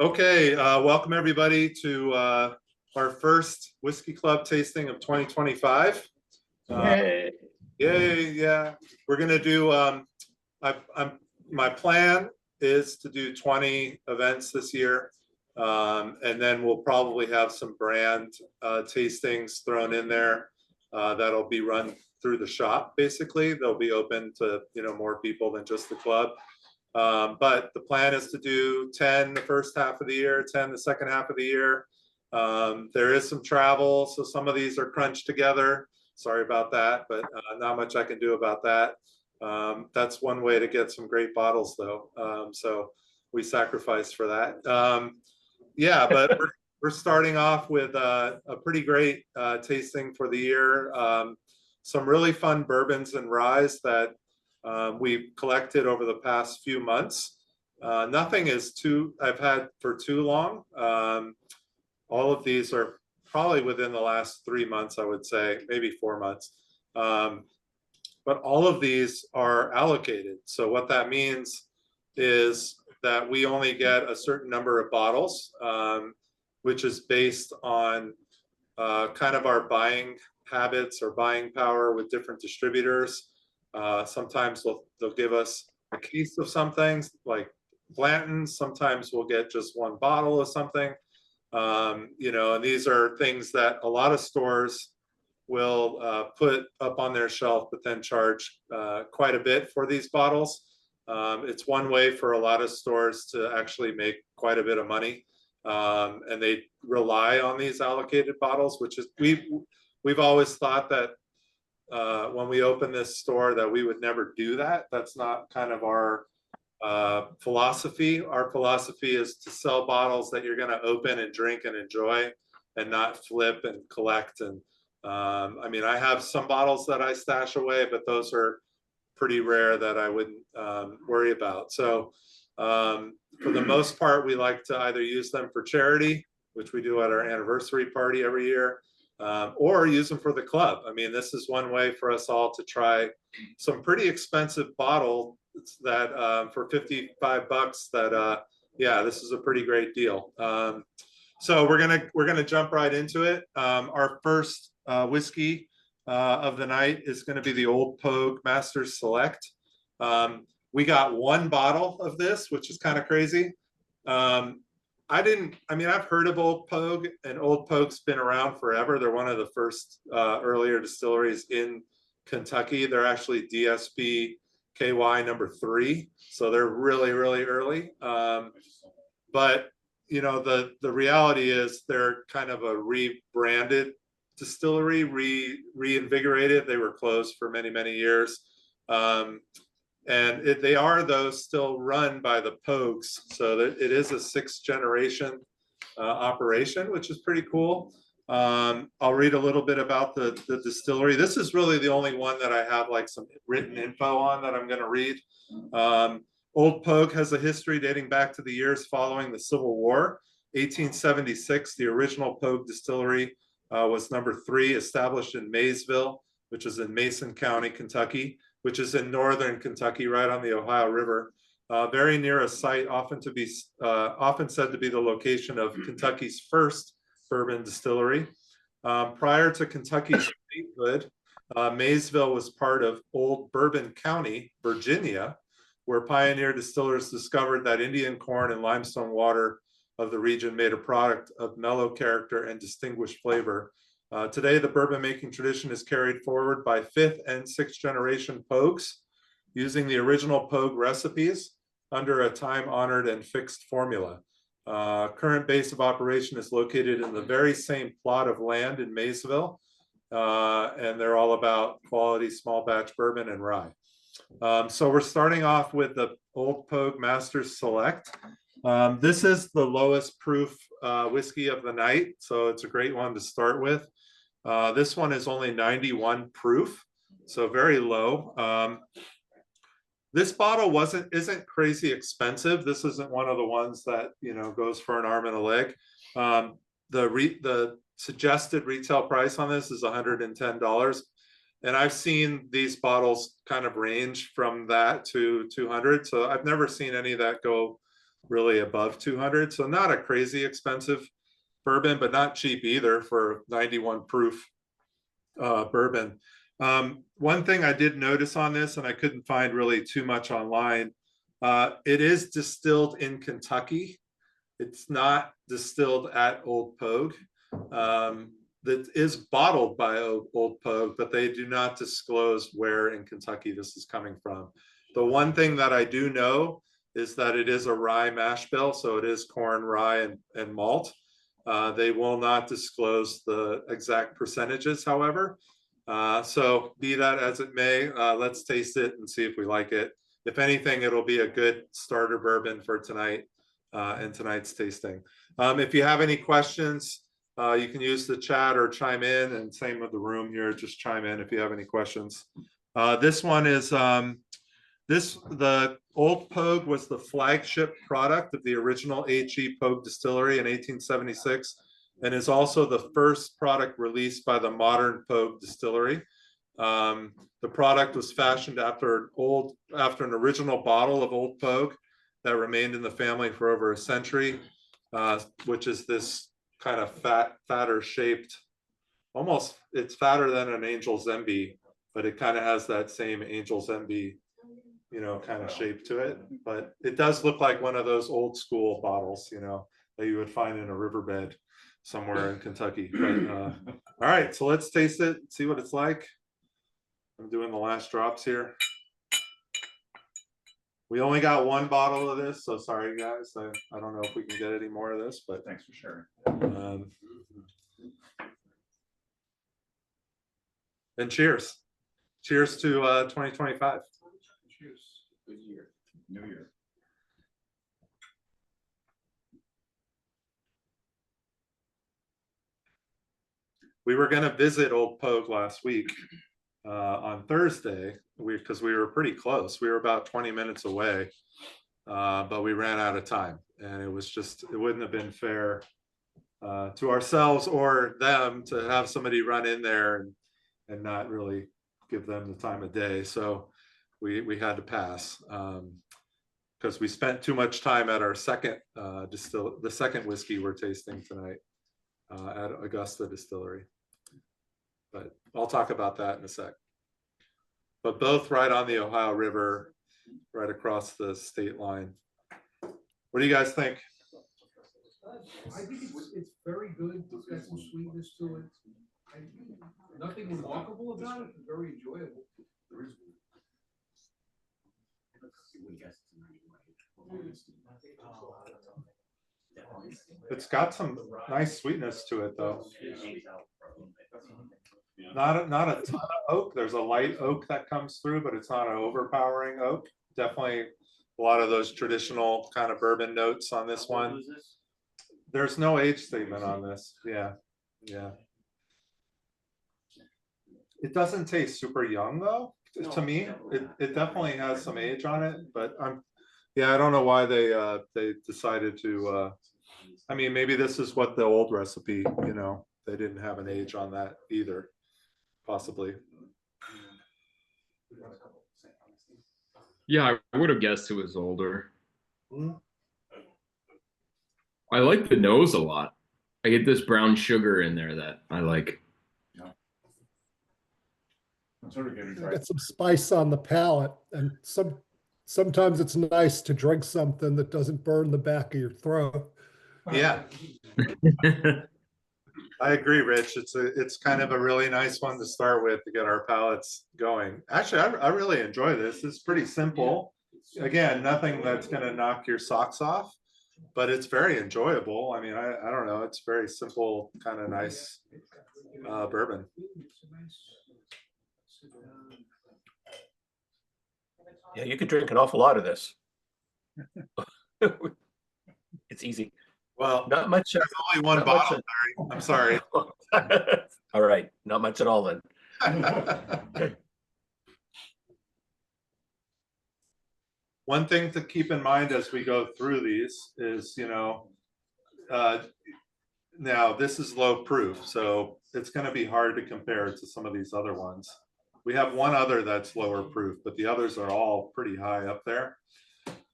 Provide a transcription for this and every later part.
Okay, welcome everybody to our first Whiskey Club tasting of 2025. Uh, Yay. Yay, yeah. We're gonna do, my plan is to do 20 events this year. And then we'll probably have some brand tastings thrown in there that'll be run through the shop, basically. They'll be open to, more people than just the club. But the plan is to do 10 the first half of the year, 10 the second half of the year. There is some travel, so some of these are crunched together. Sorry about that, but not much I can do about that. That's one way to get some great bottles, though. So we sacrifice for that. Yeah, but we're starting off with a pretty great tasting for the year. Some really fun bourbons and ryes that we've collected over the past few months. Nothing is I've had for too long. All of these are probably within the last 3 months, I would say, maybe 4 months. But all of these are allocated. So what that means is that we only get a certain number of bottles, which is based on kind of our buying habits or buying power with different distributors. Sometimes they'll give us a case of something like Blanton's. Sometimes we'll get just one bottle of something. And these are things that a lot of stores will put up on their shelf, but then charge quite a bit for these bottles. It's one way for a lot of stores to actually make quite a bit of money. And they rely on these allocated bottles, which is we've always thought that when we open this store that we would never do that. That's not kind of our philosophy. Our philosophy is to sell bottles that you're going to open and drink and enjoy, and not flip and collect. And I have some bottles that I stash away, but those are pretty rare that I wouldn't worry about. So for the most part, we like to either use them for charity, which we do at our anniversary party every year, or use them for the club. This is one way for us all to try some pretty expensive bottle that for $55 that yeah, this is a pretty great deal. So we're gonna jump right into it. Our first whiskey of the night is going to be the Old Pogue Masters Select. We got one bottle of this, which is kind of crazy. I've heard of Old Pogue, and Old Pogue's been around forever. They're one of the first earlier distilleries in Kentucky. They're actually DSB KY number 3, so they're really, really early. But the reality is they're kind of a rebranded distillery, reinvigorated. They were closed for many, many years. And they are, though, still run by the Pogues. So that it is a 6th generation operation, which is pretty cool. I'll read a little bit about the distillery. This is really the only one that I have like some written info on that I'm going to read. Old Pogue has a history dating back to the years following the Civil War. 1876, the original Pogue distillery was number 3, established in Maysville, which is in Mason County, Kentucky, which is in northern Kentucky, right on the Ohio River, very near a site often said to be the location of Kentucky's first bourbon distillery. Prior to Kentucky's statehood, Maysville was part of Old Bourbon County, Virginia, where pioneer distillers discovered that Indian corn and limestone water of the region made a product of mellow character and distinguished flavor. Today, the bourbon making tradition is carried forward by 5th and 6th generation Pogues, using the original Pogue recipes under a time-honored and fixed formula. Current base of operation is located in the very same plot of land in Maysville, and they're all about quality small batch bourbon and rye. So we're starting off with the Old Pogue Masters Select. This is the lowest proof whiskey of the night, so it's a great one to start with. This one is only 91 proof, so very low. This bottle isn't crazy expensive. This isn't one of the ones that goes for an arm and a leg. The suggested retail price on this is $110, and I've seen these bottles kind of range from that to 200. So I've never seen any that go really above 200. So not a crazy expensive bourbon, but not cheap either for 91 proof bourbon. One thing I did notice on this, and I couldn't find really too much online, it is distilled in Kentucky. It's not distilled at Old Pogue. That is bottled by Old Pogue, but they do not disclose where in Kentucky this is coming from. The one thing that I do know is that it is a rye mash bill, so it is corn, rye, and malt. They will not disclose the exact percentages, however. So be that as it may, let's taste it and see if we like it. If anything, it'll be a good starter bourbon for tonight and tonight's tasting. If you have any questions, you can use the chat or chime in, and same with the room here, just chime in if you have any questions. This one is, the Old Pogue was the flagship product of the original H.E. Pogue Distillery in 1876, and is also the first product released by the modern Pogue Distillery. The product was fashioned after an original bottle of Old Pogue that remained in the family for over a century, which is this kind of fatter shaped, almost, it's fatter than an Angel's Envy, but it kind of has that same Angel's Envy, you know, kind of shape to it. But it does look like one of those old school bottles, you know, that you would find in a riverbed somewhere in Kentucky. But, all right, so let's taste it, see what it's like. I'm doing the last drops here. We only got one bottle of this, so sorry guys. I don't know if we can get any more of this, but thanks for sharing. And cheers. Cheers to 2025. Cheers. Good year. New year. We were going to visit Old Pogue last week on Thursday, because we were pretty close. We were about 20 minutes away, but we ran out of time, and it wouldn't have been fair to ourselves or them to have somebody run in there and not really give them the time of day. So we had to pass because we spent too much time at our second the second whiskey we're tasting tonight at Augusta Distillery. But I'll talk about that in a sec. But both right on the Ohio River, right across the state line. What do you guys think? I think it's very good. It's got some sweetness to it. Nothing remarkable about it. It's very enjoyable. It's got some nice sweetness to it, though. Not a ton of oak. There's a light oak that comes through, but it's not an overpowering oak. Definitely a lot of those traditional kind of bourbon notes on this one. There's no age statement on this. Yeah. It doesn't taste super young though. To me, it definitely has some age on it, but I don't know why they decided to. I mean, maybe this is what the old recipe, you know, they didn't have an age on that either, possibly. Yeah, I would have guessed it was older. Mm. I like the nose a lot. I get this brown sugar in there that I like. I'm sort of getting Get some spice on the palate, and sometimes it's nice to drink something that doesn't burn the back of your throat. Yeah, I agree, Rich. It's kind of a really nice one to start with to get our palates going. Actually, I really enjoy this. It's pretty simple. Again, nothing that's going to knock your socks off, but it's very enjoyable. I mean, I don't know. It's very simple, kind of nice bourbon. Yeah, you could drink an awful lot of this. It's easy. Well, Not much. there's only one bottle, Larry. I'm sorry. All right, not much at all then. One thing to keep in mind as we go through these is, you know, now this is low proof, so it's going to be hard to compare to some of these other ones. We have one other that's lower proof, but the others are all pretty high up there.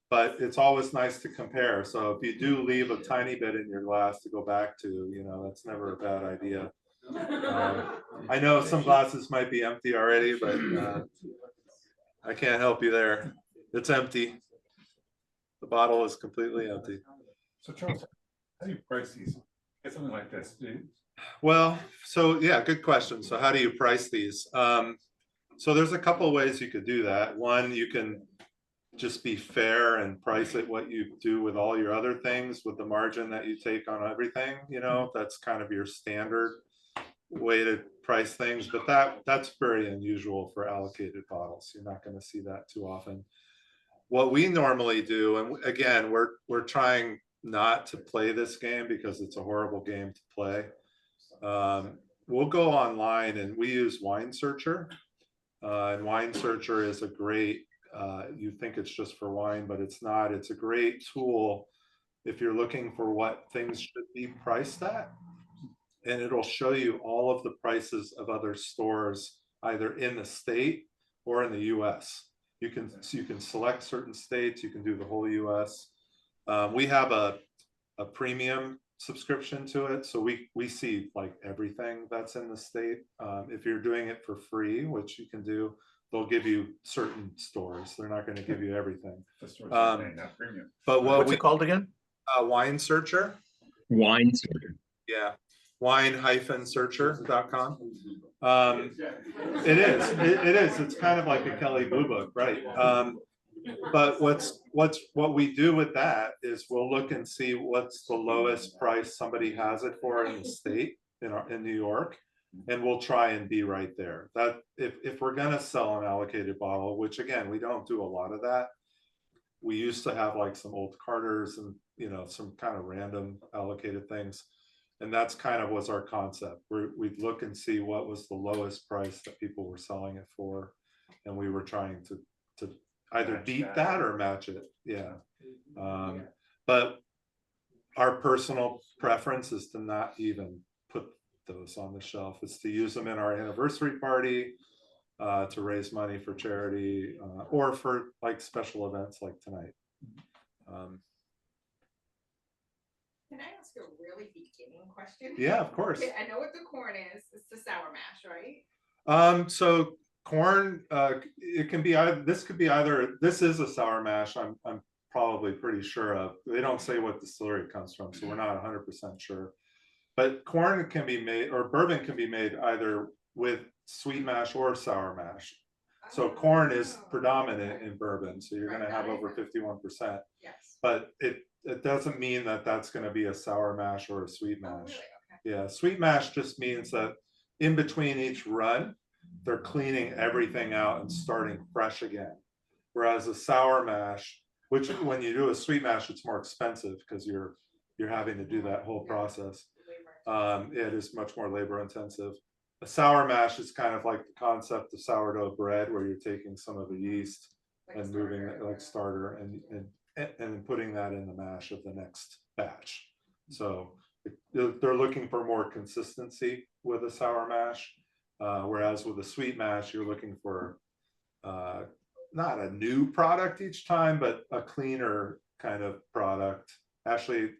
but it's always nice to compare. So if you do leave a tiny bit in your glass to go back to, that's never a bad idea. I know some glasses might be empty already, but I can't help you there. It's empty. The bottle is completely empty. So Charles, how do you price these? Get something like this, dude. Well, so yeah, good question. So how do you price these? So there's a couple of ways you could do that. One, you can just be fair and price it what you do with all your other things, with the margin that you take on everything. That's kind of your standard way to price things, but that's very unusual for allocated bottles. You're not going to see that too often. What we normally do, and again, we're trying not to play this game because it's a horrible game to play. We'll go online and we use Wine Searcher, and Wine Searcher is a great, you think it's just for wine, but it's not. It's a great tool if you're looking for what things should be priced at, and it'll show you all of the prices of other stores either in the state or in the US. You can select certain states, you can do the whole US. We have a premium subscription to it, so we see like everything that's in the state. If you're doing it for free, which you can do, they'll give you certain stores. They're not going to give you everything. But What's it called again? Wine Searcher. Wine Searcher. Yeah, wine-searcher.com. It is. It's kind of like a Kelly Blue Book, right? But what we do with that is we'll look and see what's the lowest price somebody has it for in the state, in New York, and we'll try and be right there. That if we're gonna sell an allocated bottle, which again we don't do a lot of that. We used to have like some old Carters and some kind of random allocated things. And that's kind of was our concept. We'd look and see what was the lowest price that people were selling it for. And we were trying to either beat that or match it. Yeah. But our personal preference is to not even put those on the shelf. It's to use them in our anniversary party, to raise money for charity, or for like special events like tonight. Can I ask a really beginning question? Yeah, of course. Okay, I know what the corn is. It's the sour mash, right? So corn, it can be either. This could be either. This is a sour mash. I'm probably pretty sure of. They don't say what distillery it comes from, so we're not 100% sure. But corn can be made, or bourbon can be made either with sweet mash or sour mash. So corn is predominant in bourbon, so you're going to have over 51%. Yes. But it doesn't mean that that's going to be a sour mash or a sweet mash. Oh, really? Okay. Yeah, sweet mash just means that in between each run, they're cleaning everything out and starting fresh again. Whereas a sour mash, which when you do a sweet mash, it's more expensive because you're having to do that whole process. It is much more labor intensive. A sour mash is kind of like the concept of sourdough bread, where you're taking some of the yeast and moving it like starter and putting that in the mash of the next batch. So they're looking for more consistency with a sour mash, whereas with a sweet mash, you're looking for not a new product each time, but a cleaner kind of product. Actually,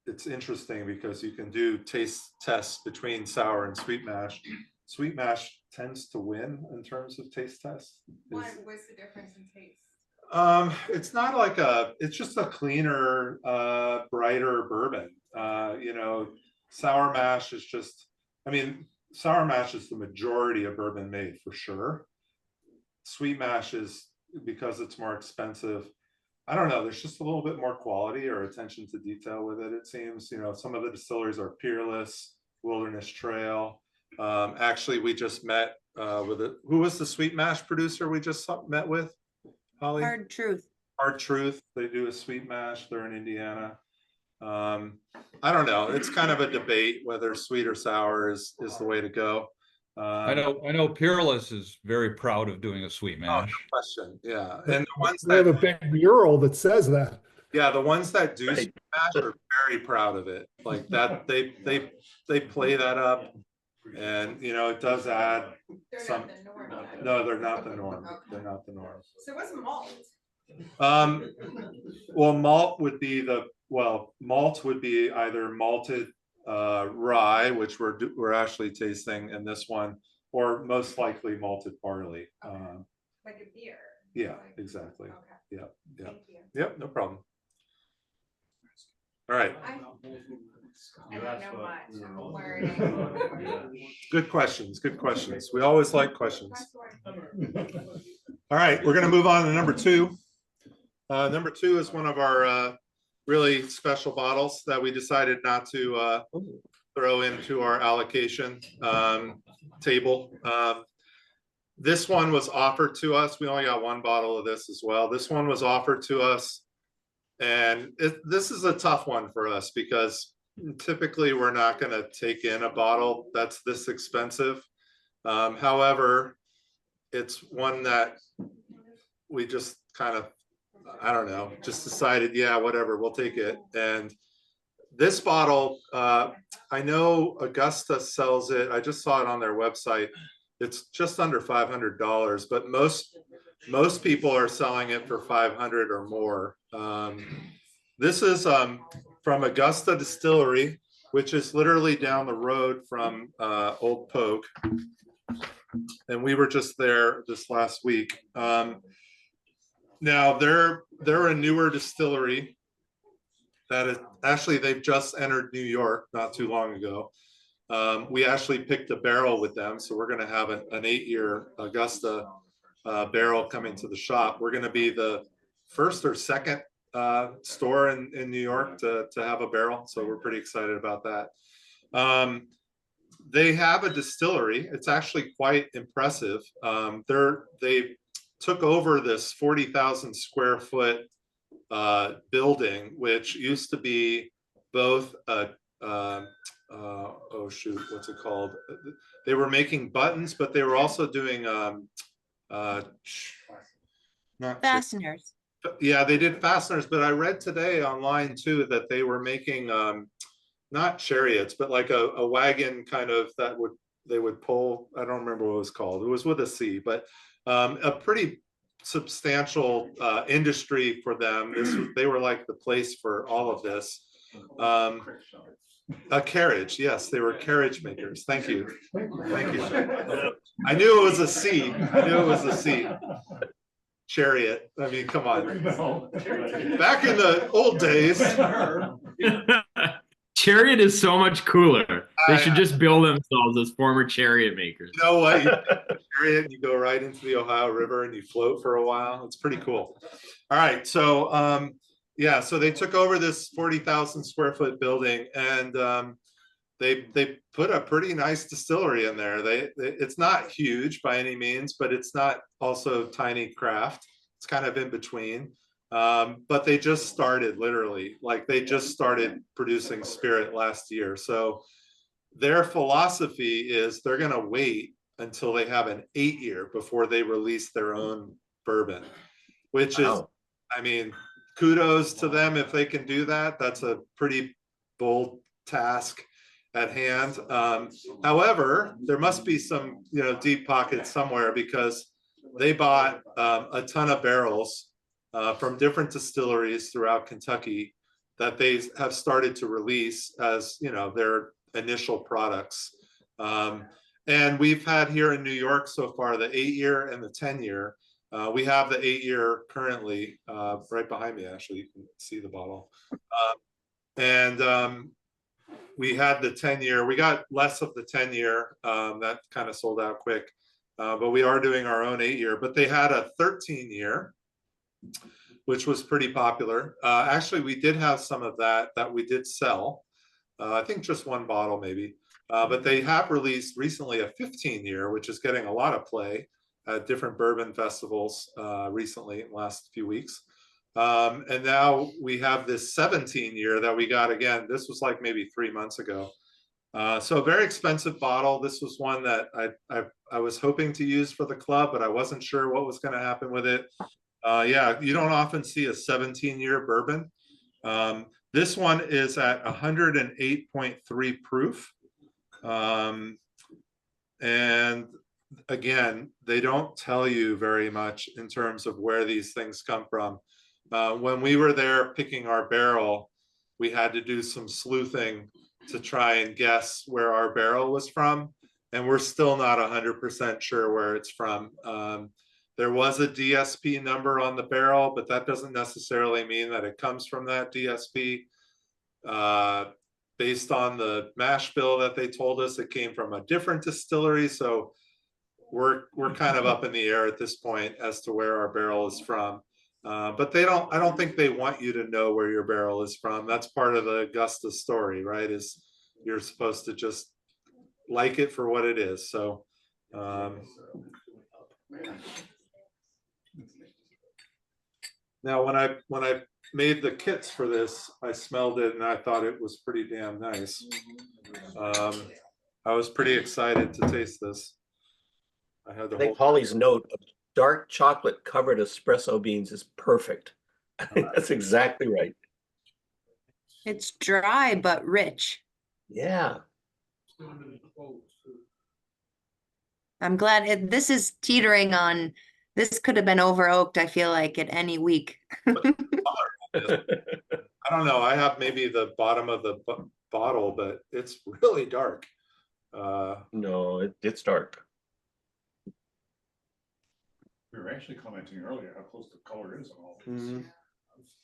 it's interesting because you can do taste tests between sour and sweet mash. Sweet mash tends to win in terms of taste tests. What's the difference in taste? It's not like it's just a cleaner, brighter bourbon. Sour mash is just, sour mash is the majority of bourbon made for sure. Sweet mash is, because it's more expensive, I don't know, there's just a little bit more quality or attention to detail with it, it seems. Some of the distilleries are Peerless, Wilderness Trail. Actually, we just met with who was the sweet mash producer we just met with? Holly? Hard Truth. Hard Truth. They do a sweet mash. They're in Indiana. I don't know. It's kind of a debate whether sweet or sour is the way to go. I know Peerless is very proud of doing a sweet mash. No question. Yeah. And the ones We have a big mural that says that. Yeah, the ones that do sweet mash are very proud of it. Like that, they play that up, and it does add They're some. not the norm. No, they're not the norm. Okay. They're not the norm. So what's malt? Well, malt would be malt would be either malted rye, which we're actually tasting in this one, or most likely malted barley. Like a beer. Yeah, exactly. Okay. Yeah, yeah. Thank you. Yep, no problem. All right, I don't know much. I'm learning. good questions, good questions. We always like questions. All right, we're gonna move on to number two. Number two is one of our really special bottles that we decided not to throw into our allocation table. This one was offered to us. We only got one bottle of this as well. This one was offered to us. And this is a tough one for us because typically we're not going to take in a bottle that's this expensive. However, it's one that we just kind of, I don't know, just decided, yeah, whatever, we'll take it. And this bottle, I know Augusta sells it. I just saw it on their website. It's just under $500, but most people are selling it for 500 or more. This is from Augusta Distillery, which is literally down the road from Old Pogue. And we were just there this last week. Now they're a newer distillery that is actually, they've just entered New York not too long ago. We actually picked a barrel with them, so we're going to have an 8-year Augusta barrel coming to the shop. We're going to be the first or second store in New York to have a barrel, so we're pretty excited about that. They have a distillery. It's actually quite impressive. They took over this 40,000 square foot building, which used to be both a oh shoot, what's it called? They were making buttons, but they were also doing Fasteners. yeah, they did fasteners, but I read today online too that they were making not chariots, but like a wagon kind of that they would pull. I don't remember what it was called. It was with a C, but a pretty substantial industry for them. They were like the place for all of this. A carriage, yes, they were carriage makers. Thank you. Thank you. I knew it was a C. I knew it was a C. Chariot. I mean, come on. Back in the old days. Chariot is so much cooler. They should just build themselves as former chariot makers. You know what? You take a chariot, you go right into the Ohio River and you float for a while. It's pretty cool. All right, so yeah, so they took over this 40,000 square foot building, and they put a pretty nice distillery in there. It's not huge by any means, but it's not also tiny craft. It's kind of in between. But they just started, literally, like they just started producing spirit last year. So their philosophy is they're going to wait until they have an 8-year before they release their own bourbon, which is, I mean, kudos to them if they can do that. That's a pretty bold task at hand. However, there must be some, deep pockets somewhere, because they bought a ton of barrels from different distilleries throughout Kentucky that they have started to release as, their initial products. And we've had here in New York so far the 8-year and the 10-year. We have the 8-year currently right behind me. Actually, you can see the bottle. And we had the 10-year. We got less of the 10-year. That kind of sold out quick. But we are doing our own 8-year. But they had a 13-year, which was pretty popular. Actually, we did have some of that we did sell. I think just one bottle maybe. But they have released recently a 15-year, which is getting a lot of play at different bourbon festivals recently in the last few weeks. And now we have this 17-year that we got again. This was like maybe 3 months ago. So a very expensive bottle. This was one that I was hoping to use for the club, but I wasn't sure what was going to happen with it. Yeah, you don't often see a 17-year bourbon. This one is at 108.3 proof. And again, they don't tell you very much in terms of where these things come from. When we were there picking our barrel, we had to do some sleuthing to try and guess where our barrel was from. And we're still not 100% sure where it's from. There was a DSP number on the barrel, but that doesn't necessarily mean that it comes from that DSP. Based on the mash bill that they told us, it came from a different distillery. So we're kind of up in the air at this point as to where our barrel is from. But I don't think they want you to know where your barrel is from. That's part of the Augusta story, right? Is you're supposed to just like it for what it is. So now when I made the kits for this, I smelled it and I thought it was pretty damn nice. I was pretty excited to taste this. I had the I think whole Holly's note of dark chocolate covered espresso beans is perfect. I think that's exactly right. It's dry but rich. Yeah. I'm glad this is teetering on. This could have been over oaked, I feel like, at any week. I don't know. I have maybe the bottom of the bottle, but it's really dark. No, it's dark. We were actually commenting earlier how close the color is on all this. Mhm.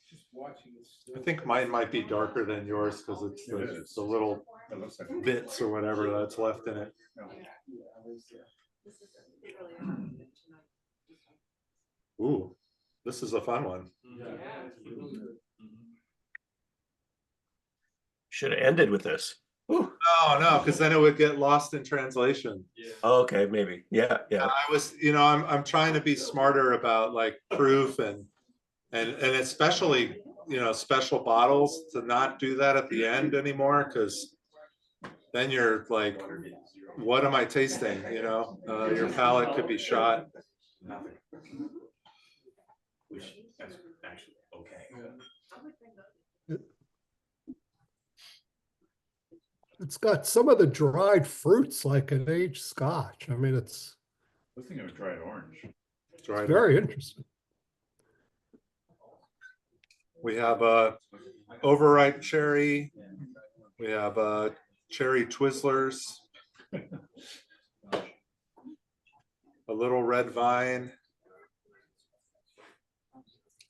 Just watching this. I think mine might be darker than yours because it's It is. the little It looks like. bits or whatever that's left in it. Ooh, this is a fun one. Should have ended with this. Ooh. No, because then it would get lost in translation. Okay, maybe. Yeah, yeah. I was, I'm trying to be smarter about like proof and especially, special bottles to not do that at the end anymore, because then you're like, what am I tasting? Your palate could be shot. Which that's actually okay. It's got some of the dried fruits like an aged scotch. I mean, it's I was thinking of dried orange. Right. very interesting. We have a overripe cherry. We have cherry Twizzlers. A little red vine.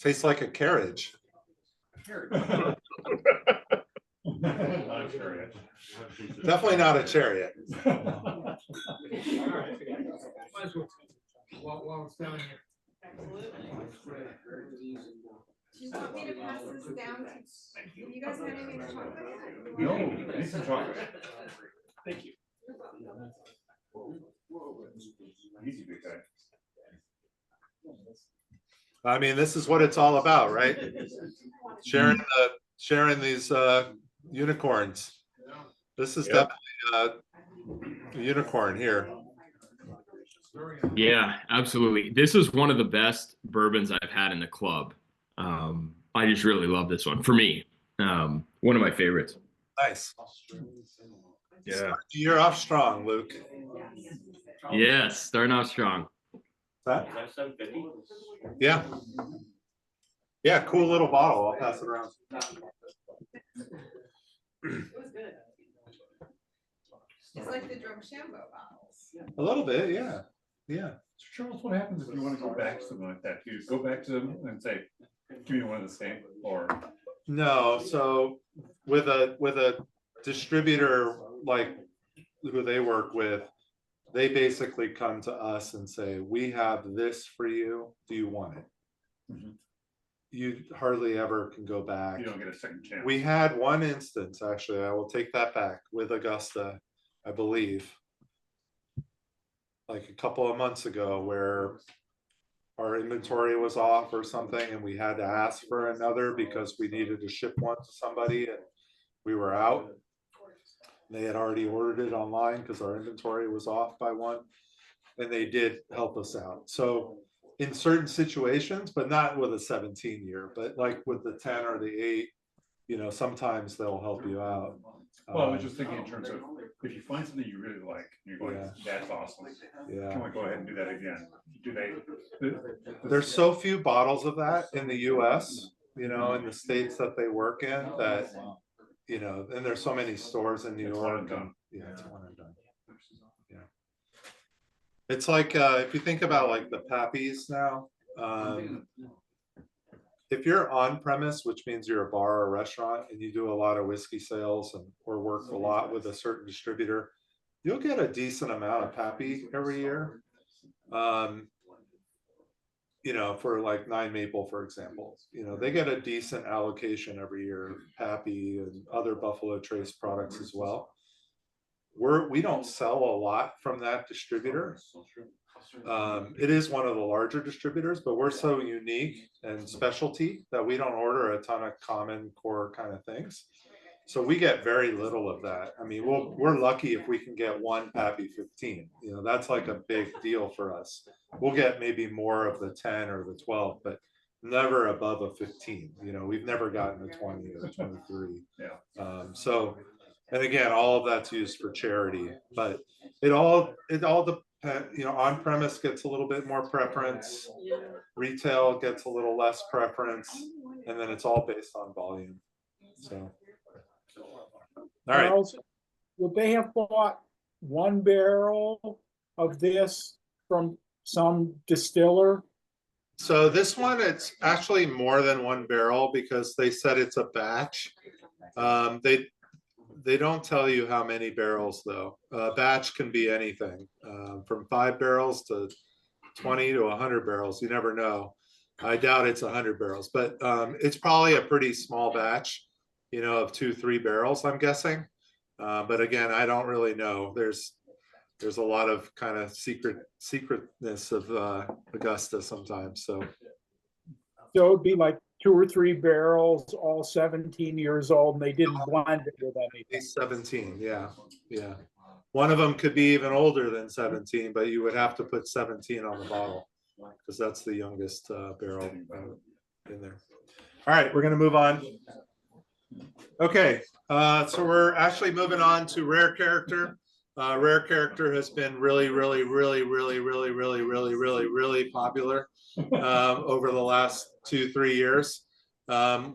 Tastes like a carriage. Not a chariot. Definitely not a chariot. Might as well, while it's down here. Do you want me to pass this down to, you guys had any chocolate? No, need some chocolate. Thank you. Easy big guy. I mean, this is what it's all about, right? Sharing these unicorns. This is Yep. definitely a unicorn here. Yeah, absolutely. This is one of the best bourbons I've had in the club. I just really love this one. For me, one of my favorites. Nice. Yeah. You're off strong, Luke. Yes, starting off strong. That? Yeah. Yeah, cool little bottle. I'll pass it around. It's like the Drumshambo bottles. A little bit, yeah. Yeah. So Charles, what happens if you want to go back to something like that? Do you go back to them and say, give me one of the same, or? No, so with a distributor like who they work with, they basically come to us and say, we have this for you. Do you want it? Mhm. You hardly ever can go back. You don't get a second chance. We had one instance, actually, I will take that back, with Augusta, I believe, like a couple of months ago, where our inventory was off or something and we had to ask for another because we needed to ship one to somebody and we were out. They had already ordered it online because our inventory was off by one, and they did help us out. So in certain situations, but not with a 17 year, but like with the 10 or the 8, you know, sometimes they'll help you out. Well, I was just thinking in terms of, if you find something you really like, you're going, Yeah. that's awesome. Yeah. Can we go ahead and do that again? Do they? There's so few bottles of that in the US, you know, in the states that they work in, that, you know, and there's so many stores in New It's one York. and done. Yeah, it's one and done. Yeah. It's like, if you think about like the Pappies now, if you're on premise, which means you're a bar or a restaurant and you do a lot of whiskey sales and or work a lot with a certain distributor, you'll get a decent amount of Pappy every year. You know, for like Nine Maple, for example, you know, they get a decent allocation every year, Pappy and other Buffalo Trace products as well. We don't sell a lot from that distributor. It is one of the larger distributors, but we're so unique and specialty that we don't order a ton of common core kind of things. So we get very little of that. I mean, we're lucky if we can get one Pappy 15. You know, that's like a big deal for us. We'll get maybe more of the 10 or the 12, but never above a 15. You know, we've never gotten a 20 or 23. Yeah. So, and again, all of that's used for charity, but it all depends. You know, on premise gets a little bit more preference, retail gets a little less preference, and then it's all based on volume. So, all right. Charles, would they have bought one barrel of this from some distiller? So this one, it's actually more than one barrel because they said it's a batch. They don't tell you how many barrels though. A batch can be anything from 5 barrels to 20 to 100 barrels. You never know. I doubt it's 100 barrels, but it's probably a pretty small batch, you know, of 2-3 barrels, I'm guessing. But again, I don't really know. There's a lot of kind of secretness of Augusta sometimes. So it'd be like 2 or 3 barrels, all 17 years old, and they didn't blend it with anything. 17, yeah. One of them could be even older than 17, but you would have to put 17 on the bottle because that's the youngest barrel in there. All right, we're gonna move on. Okay, so we're actually moving on to Rare Character. Rare Character has been really popular over the last 2-3 years.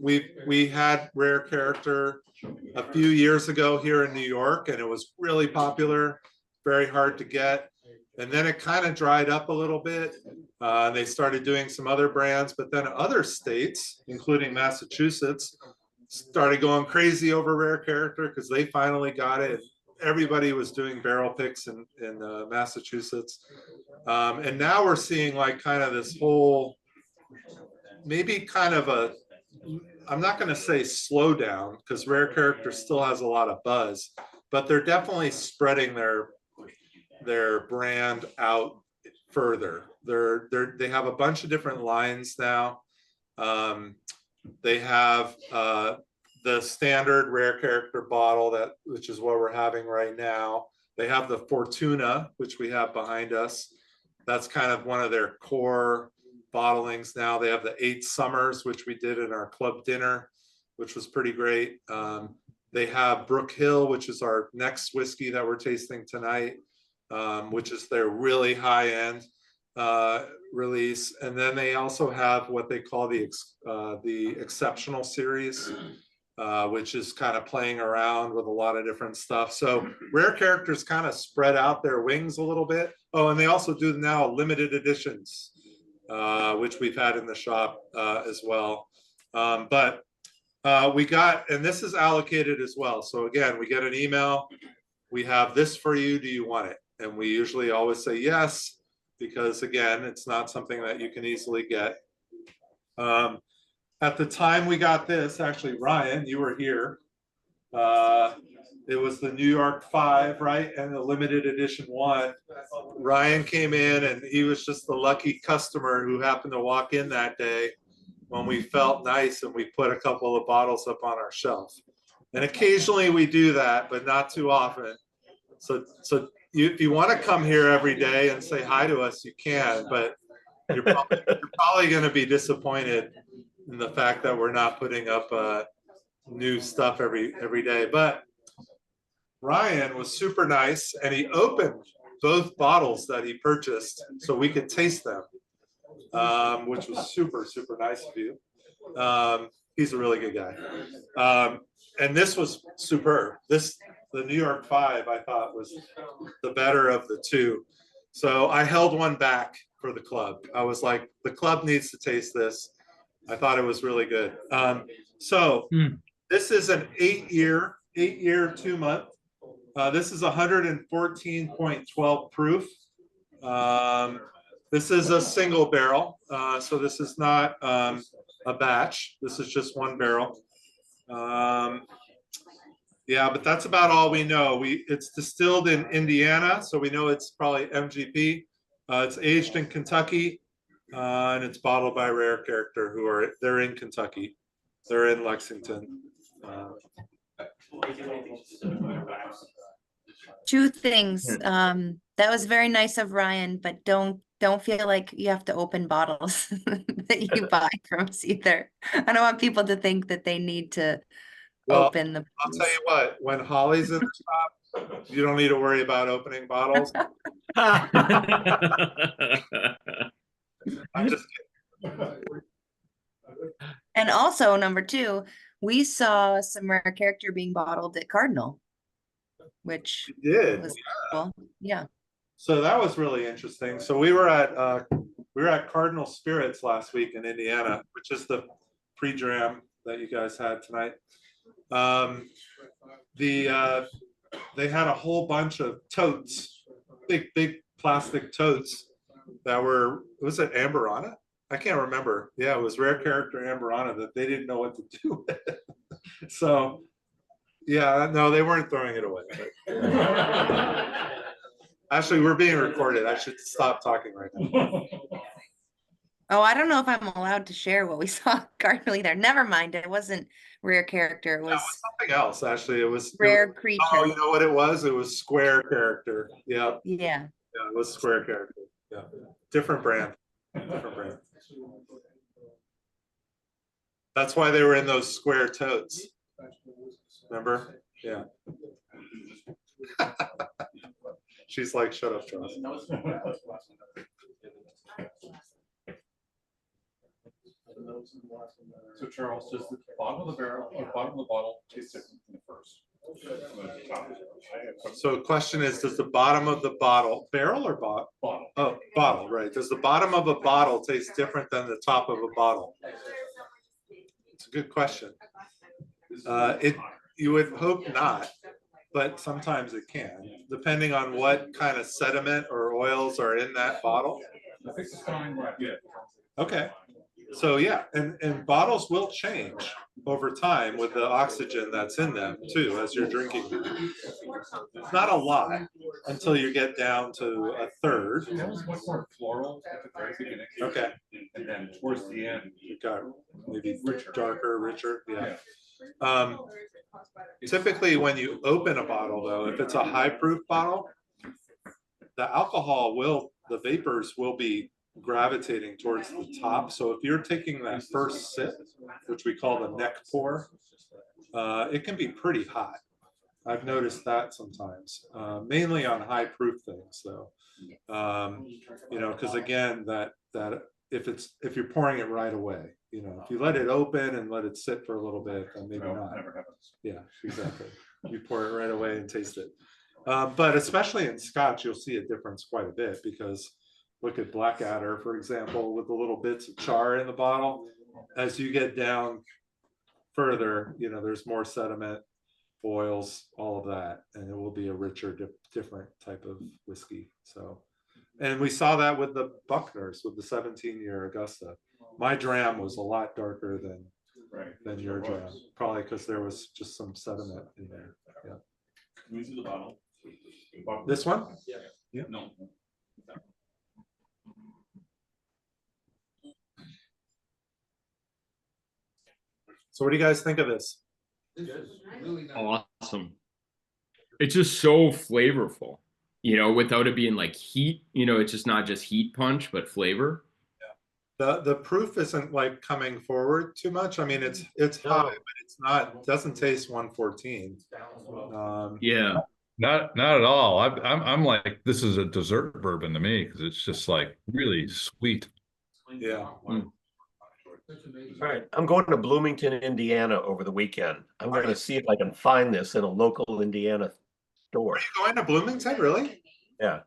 We had Rare Character a few years ago here in New York, and it was really popular, very hard to get. And then it kind of dried up a little bit. They started doing some other brands, but then other states, including Massachusetts, started going crazy over Rare Character because they finally got it. Everybody was doing barrel picks in Massachusetts. And now we're seeing like kind of this whole, maybe kind of a, I'm not going to say slow down because Rare Character still has a lot of buzz, but they're definitely spreading their brand out further. They have a bunch of different lines now. They have the standard Rare Character bottle which is what we're having right now. They have the Fortuna, which we have behind us. That's kind of one of their core bottlings now. They have the 8 Summers, which we did in our club dinner, which was pretty great. They have Brook Hill, which is our next whiskey that we're tasting tonight, which is their really high-end release. And then they also have what they call the Exceptional series, which is kind of playing around with a lot of different stuff. So Rare Characters kind of spread out their wings a little bit. Oh, and they also do now limited editions, which we've had in the shop as well. But we got, and this is allocated as well. So again, we get an email. We have this for you. Do you want it? And we usually always say yes, because again, it's not something that you can easily get. At the time we got this, actually, Ryan, you were here. It was the New York 5, right? And the limited edition 1. Ryan came in and he was just the lucky customer who happened to walk in that day when we felt nice and we put a couple of bottles up on our shelf. And occasionally we do that, but not too often. So if you want to come here every day and say hi to us, you can, but you're probably going to be disappointed in the fact that we're not putting up new stuff every day. But Ryan was super nice, and he opened both bottles that he purchased so we could taste them, which was super nice of you. He's a really good guy. And this was superb. The New York 5, I thought, was the better of the two. So I held one back for the club. I was like, the club needs to taste this. I thought it was really good. This is an 8-year, 2-month. This is 114.12 proof. This is a single barrel, so this is not a batch. This is just one barrel. Yeah, but that's about all we know. It's distilled in Indiana, so we know it's probably MGP. It's aged in Kentucky, and it's bottled by Rare Character, they're in Kentucky. They're in Lexington. Two things. That was very nice of Ryan, but don't feel like you have to open bottles that you buy from us either. I don't want people to think that they need to open the I'll tell you what, when Holly's in the shop, you don't need to worry about opening bottles. I'm just kidding. And also, number 2, we saw some Rare Character being bottled at Cardinal, which was cool. Yeah. So that was really interesting. So we were at Cardinal Spirits last week in Indiana, which is the pre-dram that you guys had tonight. They had a whole bunch of totes, big plastic totes that was it Amberana? I can't remember. Yeah, it was Rare Character Amberana that they didn't know what to do with. So yeah, no, they weren't throwing it away. Actually, we're being recorded. I should stop talking right now. Oh, I don't know if I'm allowed to share what we saw at Cardinal either. Never mind. It wasn't Rare Character. It was something else. Actually, it was Rare Creature. Oh, you know what it was? It was Square Character. Yeah. Yeah. Yeah, it was Square Character. Yeah. Different brand. That's why they were in those square totes. Remember? Yeah. She's like, shut up, Charles. So Charles, does the bottom of the barrel, or bottom of the bottle taste different from the first? So the question is, does the bottom of the barrel or bottle? Oh, bottle, right. Does the bottom of a bottle taste different than the top of a bottle? It's a good question. You would hope not, but sometimes it can, depending on what kind of sediment or oils are in that bottle. I think it's fine, yeah. Okay. So yeah, and bottles will change over time with the oxygen that's in them too, as you're drinking them. It's not a lot until you get down to a third. That was much more floral at the very beginning. Okay. And then towards the end, You got maybe darker, richer. Yeah. yeah. Typically, when you open a bottle, though, if it's a high proof bottle, the the vapors will be gravitating towards the top. So if you're taking that first sip, which we call the neck pour, it can be pretty hot. I've noticed that sometimes, mainly on high proof things though. Because again, that if you're pouring it right away, if you let it open and let it sit for a little bit, then maybe not. Never happens. Yeah, exactly. You pour it right away and taste it. But especially in Scotch, you'll see a difference quite a bit, because look at Blackadder, for example, with the little bits of char in the bottle. As you get down further, there's more sediment, oils, all of that, and it will be a richer, different type of whiskey. So, and we saw that with the Buckners, with the 17-year Augusta. My dram was a lot darker than your dram, probably because there was just some sediment in there. Yeah. Can we see the bottle? This one? Yeah. No. So what do you guys think of this? Really nice. Awesome. It's just so flavorful, without it being like heat, it's just not just heat punch, but flavor. The proof isn't like coming forward too much. I mean, it's high, but it's not, doesn't taste 114. Yeah. Not at all. I'm like, this is a dessert bourbon to me because it's just like really sweet. Yeah. All right, I'm going to Bloomington, Indiana over the weekend. I'm going to see if I can find this in a local Indiana store. Are you going to Bloomington, really? Yeah.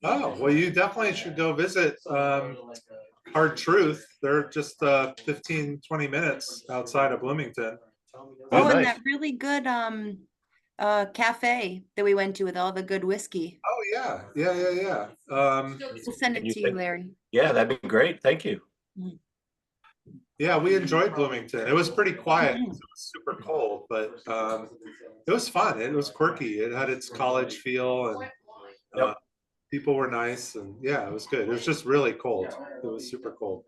Oh, well, you definitely should go visit Hard Truth. They're just 15, 20 minutes outside of Bloomington. Oh, Oh, and nice. that really good cafe that we went to with all the good whiskey. Oh, yeah. Yeah. We'll send it you to you, think- Larry. Yeah, that'd be great. Thank you. Yeah, we enjoyed Bloomington. It was pretty quiet. It was super cold, but it was fun. It was quirky. It had its college feel, and Yep. people were nice, and yeah, it was good. It was just really cold. It was super cold.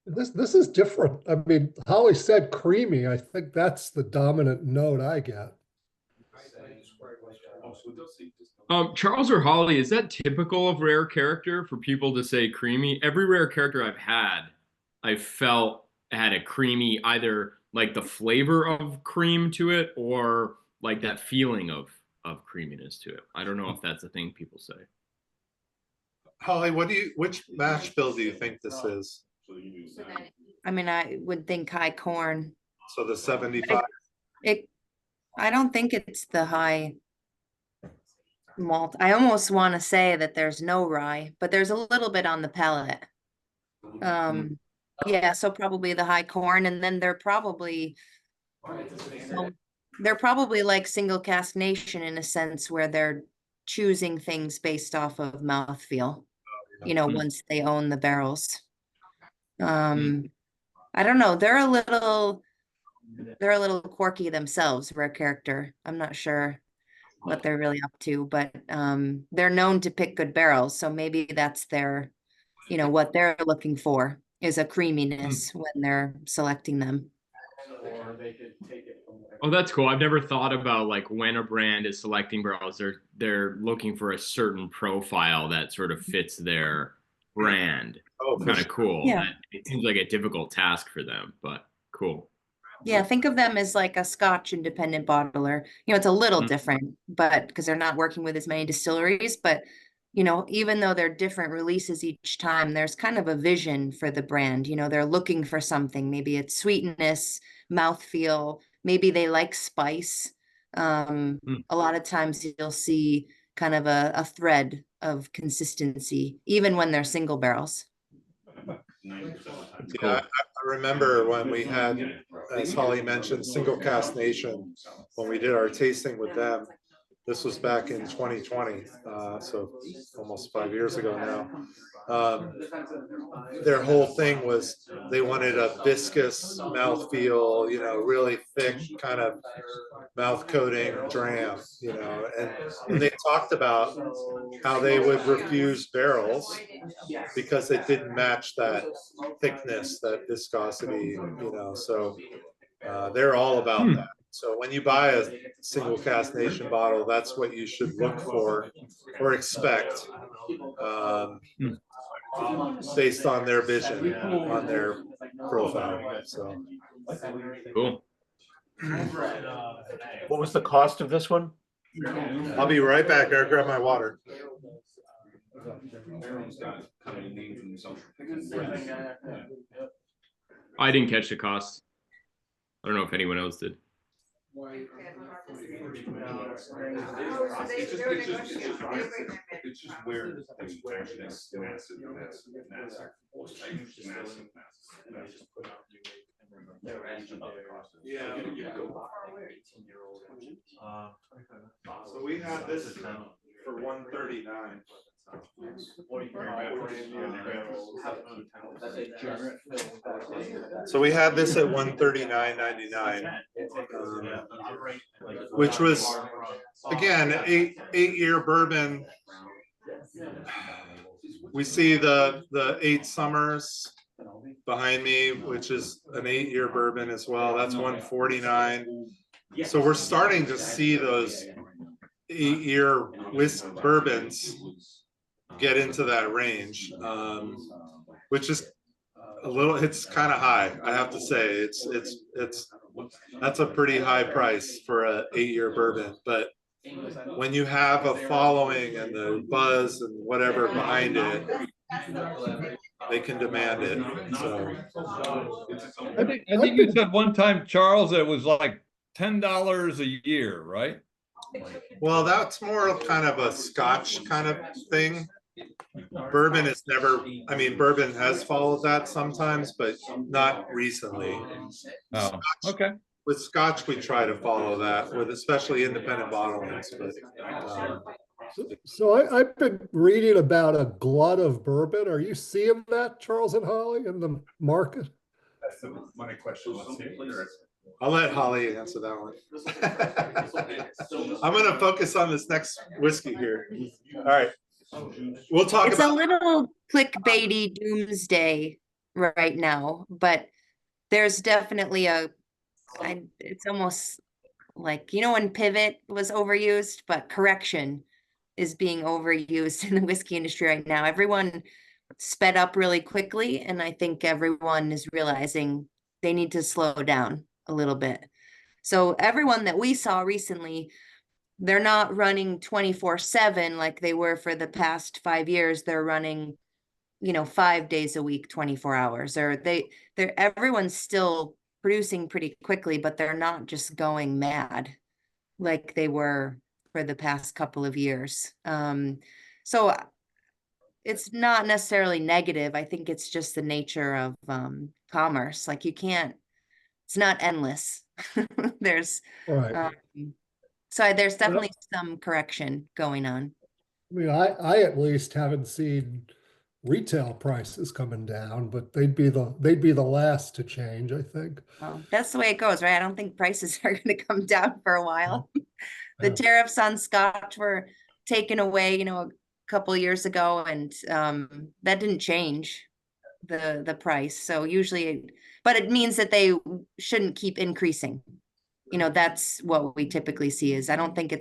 This is different. I mean, Holly said creamy. I think that's the dominant note I get. Charles or Holly, is that typical of rare character for people to say creamy? Every rare character I've had, I felt had a creamy, either like the flavor of cream to it or like that feeling of creaminess to it. I don't know if that's a thing people say. Holly, which mash bill do you think this is? I mean, I would think high corn. So the 75? I don't think it's the high malt. I almost want to say that there's no rye, but there's a little bit on the palate. Yeah, so probably the high corn, and then they're probably like single cask nation in a sense where they're choosing things based off of mouthfeel, once they own the barrels. I don't know. They're a little quirky themselves, rare character. I'm not sure what they're really up to, but they're known to pick good barrels. So maybe that's their, what they're looking for is a creaminess when they're selecting them. Oh, that's cool. I've never thought about like when a brand is selecting barrels, they're looking for a certain profile that sort of fits their brand. Oh, Kind of cool. Yeah. It seems like a difficult task for them, but cool. Yeah, think of them as like a Scotch independent bottler. It's a little different, but because they're not working with as many distilleries, but even though they're different releases each time, there's kind of a vision for the brand. They're looking for something. Maybe it's sweetness, mouthfeel, maybe they like spice. A lot of times you'll see kind of a thread of consistency, even when they're single barrels. Yeah, I remember when we had, as Holly mentioned, Single Cask Nation, when we did our tasting with them. This was back in 2020, so almost 5 years ago now. Their whole thing was they wanted a viscous mouthfeel, really thick kind of mouth coating dram, and they talked about how they would refuse barrels because it didn't match that thickness, that viscosity, so they're all about that. So when you buy a Single Cask Nation bottle, that's what you should look for or expect, based on their vision, on their profile. So Cool. What was the cost of this one? I'll be right back. I'll grab my water. I didn't catch the cost. I don't know if anyone else did. It's just where it's massive. Yeah. So we had this for 139. So we had this at 139.99, which was again eight-year bourbon. We see the 8 Summers behind me, which is an 8-year bourbon as well. That's 149. So we're starting to see those 8-year bourbons get into that range, which is a little, it's kind of high, I have to say. That's a pretty high price for a 8-year bourbon, but when you have a following and the buzz and whatever behind it, they can demand it. So I think you said one time, Charles, it was like $10 a year, right? well, that's more of kind of a Scotch kind of thing. Bourbon is never, I mean, bourbon has followed that sometimes, but not recently. Oh, okay. With Scotch, we try to follow that with especially independent bottlings, but So I've been reading about a glut of bourbon. Are you seeing that, Charles and Holly, in the market? That's the money question. Let's see. I'll let Holly answer that one. I'm going to focus on this next whiskey here. All right. We'll talk It's about a little clickbaity doomsday right now, but there's definitely it's almost like, you know, when pivot was overused, but correction is being overused in the whiskey industry right now. Everyone sped up really quickly, and I think everyone is realizing they need to slow down a little bit. So everyone that we saw recently, they're not running 24/7 like they were for the past 5 years. They're running, you know, 5 days a week, 24 hours, or everyone's still producing pretty quickly, but they're not just going mad like they were for the past couple of years. So it's not necessarily negative. I think it's just the nature of commerce. Like it's not endless. There's Right. so there's definitely some correction going on. I mean, I at least haven't seen retail prices coming down, but they'd be the last to change, I think. Well, that's the way it goes, right? I don't think prices are going to come down for a while. The Yeah. tariffs on Scotch were taken away, you know, a couple years ago, and that didn't change the price. So usually, but it means that they shouldn't keep increasing. You know, that's what we typically see. Is I don't think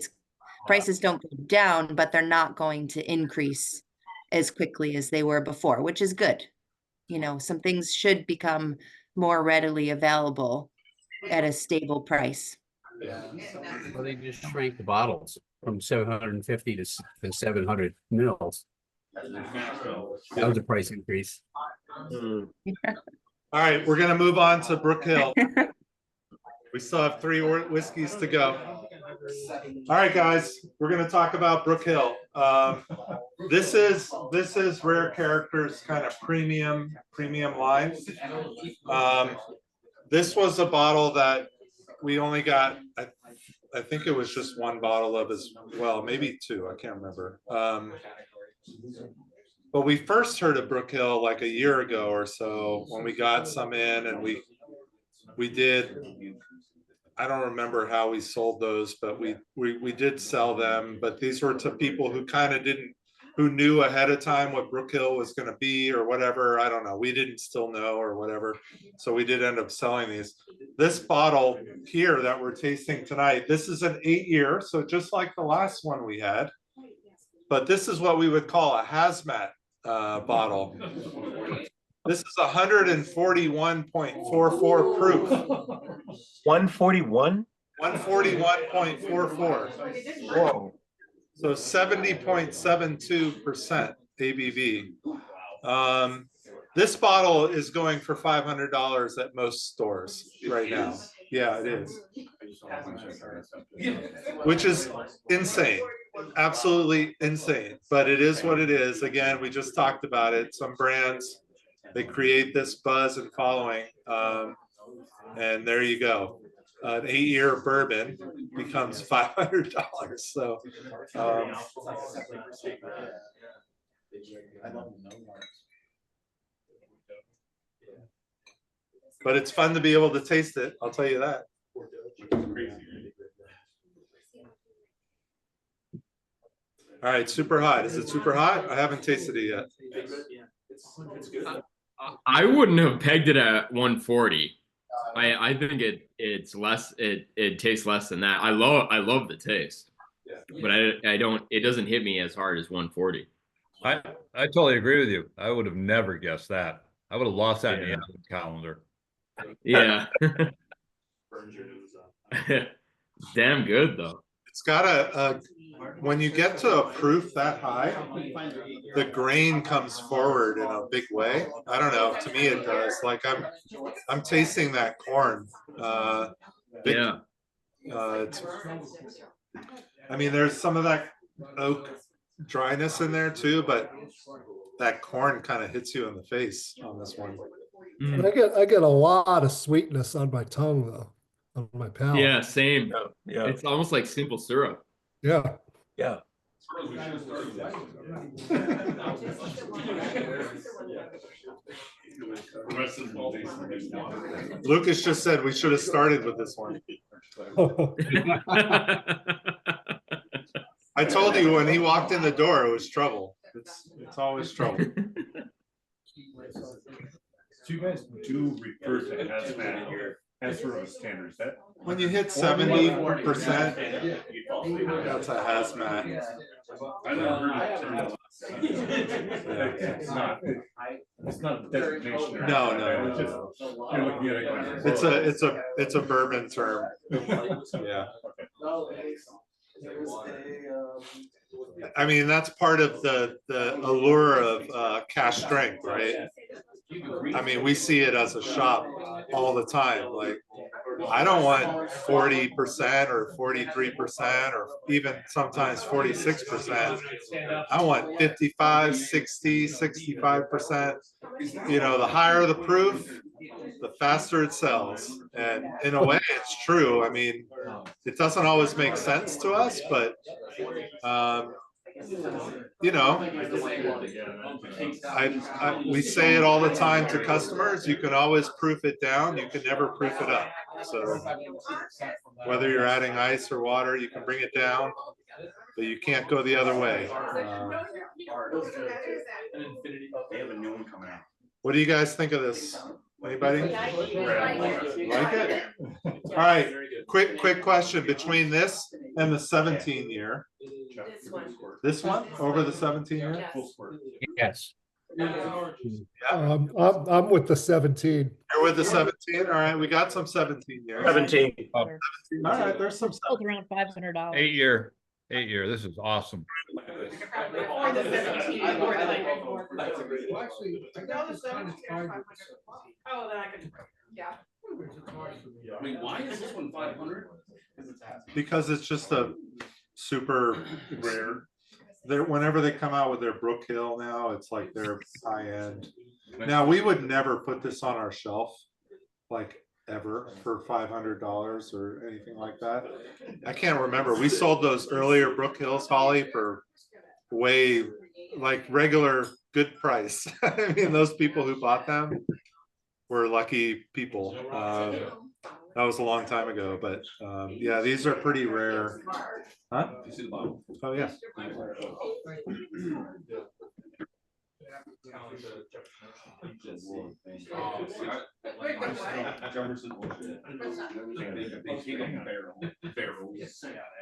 prices don't go down, but they're not going to increase as quickly as they were before, which is good. You know, some things should become more readily available at a stable price. Well, they just shrank the bottles from 750 to 700 mils. That was a price increase. All right, we're going to move on to Brook Hill. We still have 3 whiskeys to go. All right, guys, we're going to talk about Brook Hill. This is Rare Character's kind of premium line. This was a bottle that we only got, I think it was just 1 bottle of as well, maybe 2, I can't remember. But we first heard of Brook Hill like a year ago or so when we got some in, and we did, I don't remember how we sold those, but we did sell them. But these were to people who kind of who knew ahead of time what Brook Hill was going to be or whatever. I don't know. We didn't still know or whatever. So we did end up selling these. This bottle here that we're tasting tonight, this is an 8-year. So just like the last one we had, but this is what we would call a hazmat bottle. This is 141.44 proof. 141? 141.44. Whoa. So 70.72% ABV. This bottle is going for $500 at most stores right now. Yeah, it is. Which is insane. Absolutely insane. But it is what it is. Again, we just talked about it. Some brands, they create this buzz and following. And there you go. An 8-year bourbon becomes $500. So, but it's fun to be able to taste it. I'll tell you that. All right, super hot. Is it super hot? I haven't tasted it yet. I wouldn't have pegged it at 140. I think it's less. It tastes less than that. I love the taste, but I don't. It doesn't hit me as hard as 140. I totally agree with you. I would have never guessed that. I would have lost that in the Yeah. advent calendar. Yeah. Damn good though. It's got when you get to a proof that high, the grain comes forward in a big way. I don't know. To me, it does. Like I'm tasting that corn. Yeah. I mean, there's some of that oak dryness in there too, but that corn kind of hits you in the face on this one. But I get a lot of sweetness on my tongue though, on my palate. Yeah, same. Yeah. It's almost like simple syrup. Yeah. Yeah. Lucas just said we should have started with this one. I told you when he walked in the door, it was trouble. It's always trouble. So you guys do refer to hazmat here as sort of a standard, is that? When you hit 70%, that's a hazmat. I never heard of it. It's not a designation. or No, anything, no, it's just- you're looking at it going, It's a bourbon term. Yeah. I mean, that's part of the allure of cash strength, right? I mean, we see it as a shop all the time. Like, I don't want 40% or 43% or even sometimes 46%. I want 55, 60, 65%. You know, the higher the proof, the faster it sells. And in a way, it's true. I mean, it doesn't always make sense to us, but you know, we say it all the time to customers. You can always proof it down. You can never proof it up. So whether you're adding ice or water, you can bring it down, but you can't go the other way. What do you guys think of this? Anybody? Like it? All right, quick question. Between this and the 17 year, this one over the 17 year? Yes. I'm with the 17. You're with the 17? All right, we got some 17 years. 17. All right, there's some. Sold around $500. 8 year. This is awesome. Oh, then I could, yeah. I mean, why is this one 500? Because it's just a super rare. Whenever they come out with their Brook Hill now, it's like they're high end. Now, we would never put this on our shelf, like ever, for $500 or anything like that. I can't remember. We sold those earlier Brook Hills, Holly, for way like regular good price. I mean, those people who bought them were lucky people. That was a long time ago, but yeah, these are pretty rare. Huh? Oh yeah.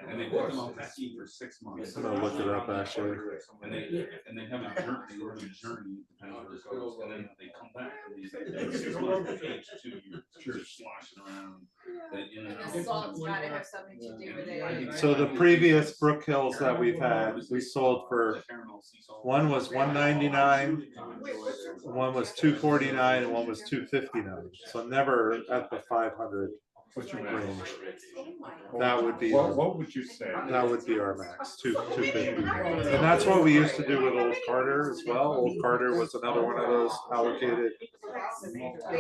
And they put them out to sea for 6 months. I'm gonna look it up actually. And they have a journey, they were on a journey, depending on where it goes, and then they come back and they 6 months, age 2 years, just sloshing around. The salt's gotta have something to do with it. So the previous Brook Hills that we've had, we sold for, one was $199, one was $249, and one was $259. So never at the 500 range. That would be. What would you say? That would be our max, 250. And that's what we used to do with Old Carter as well. Old Carter was another one of those allocated.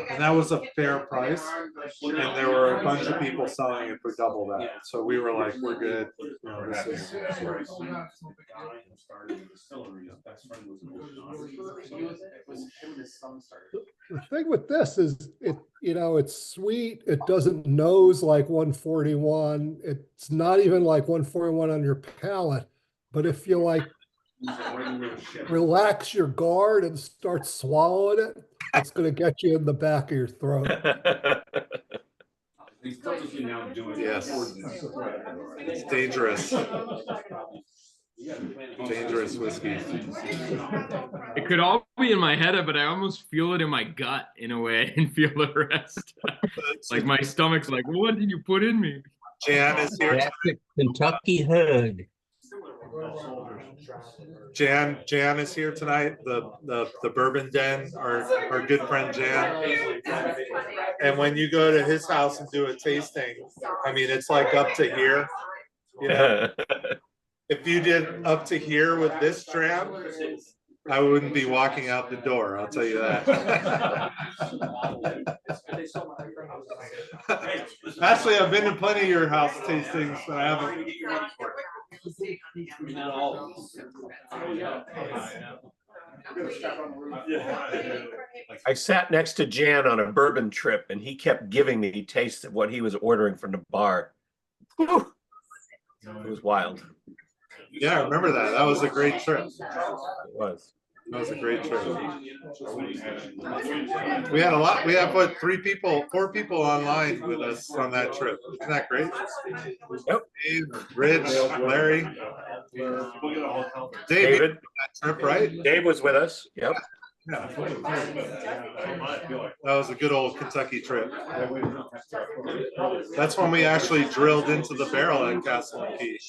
And that was a fair price. And there were a bunch of people selling it for double that. So we were like, we're good. You know, this is. The thing with this is it's sweet. It doesn't nose like 141. It's not even like 141 on your palate. But if you like relax your guard and start swallowing it, it's going to get you in the back of your throat. Yes. It's dangerous. dangerous whiskey. It could all be in my head, but I almost feel it in my gut in a way and feel the rest. Like my stomach's like, what did you put in me? Jan is here. That's the Kentucky hug. Jan is here tonight. The Bourbon Den, our good friend Jan. And when you go to his house and do a tasting, I mean, it's like up to here. You know, if you did up to here with this dram, I wouldn't be walking out the door. I'll tell you that. Actually, I've been to plenty of your house tastings, but I haven't. I sat next to Jan on a bourbon trip, and he kept giving me tastes of what he was ordering from the bar. Whew. It was wild. Yeah, I remember that. That was a great trip. It was. That was a great trip. We had a lot. We have what, 4 people online with us on that trip. Isn't that great? Yep. Dave, Rich, Larry, David. That trip, right? Dave was with us. Yep. Yeah. That was a good old Kentucky trip. That's when we actually drilled into the barrel at Castle and Key.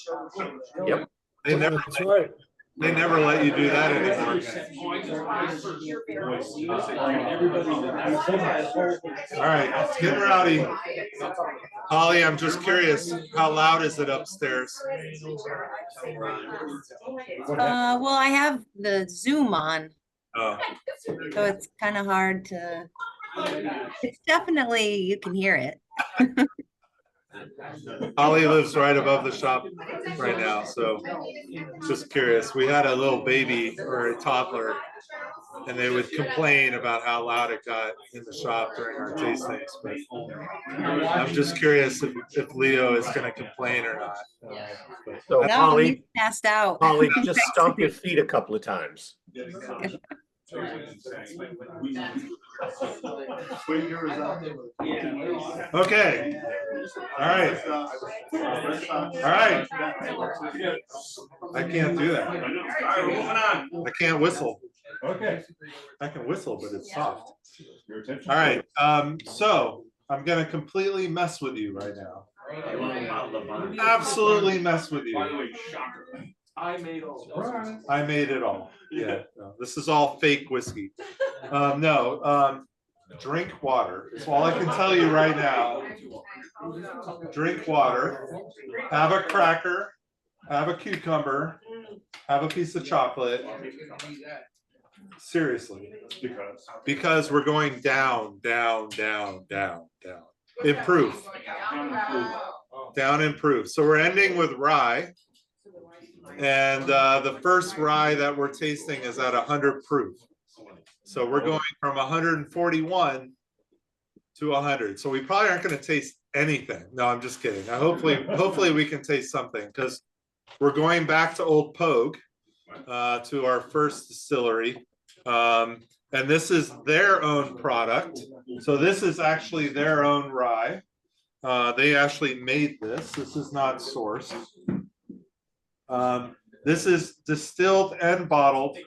Yep. That's right. They never let you do that anymore. All right, it's getting rowdy. Holly, I'm just curious, how loud is it upstairs? Well, I have the Zoom on, Oh, so it's kind of hard to. It's definitely, you can hear it. Holly lives right above the shop right now, so just curious. We had a little baby or a toddler, and they would complain about how loud it got in the shop during our tastings. But I'm just curious if Leo is going to complain or not. So No, Holly, he's passed out. Holly, just stomp your feet a couple of times. Okay. All right. All right. I can't do that. I can't whistle. Okay. I can whistle, but it's soft. All right. So I'm gonna completely mess with you right now. Absolutely mess with you. I made all. I made it all. Yeah. No, this is all fake whiskey. Drink water. That's all I can tell you right now. Drink water. Have a cracker. Have a cucumber. Have a piece of chocolate. Seriously. Because we're going down, down, down, down, down. Improve. Down, improve. So we're ending with rye. And the first rye that we're tasting is at 100 proof. So we're going from 141 to 100. So we probably aren't going to taste anything. No, I'm just kidding. Hopefully we can taste something, because we're going back to Old Pogue, to our first distillery. And this is their own product. So this is actually their own rye. They actually made this. This is not sourced. This is distilled and bottled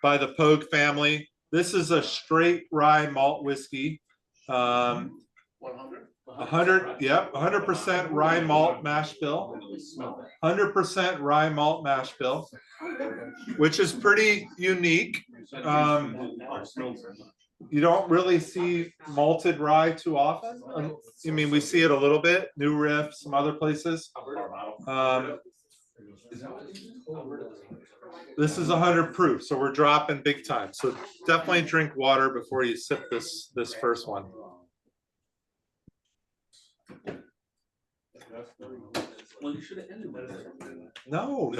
by the Pogue family. This is a straight rye malt whiskey. 100, yep, 100% rye malt mash bill. 100% rye malt mash bill, which is pretty unique. You don't really see malted rye too often. I mean, we see it a little bit, New Riff, some other places. This is 100 proof, so we're dropping big time. So definitely drink water before you sip this first one. Well, you should have ended with that. No.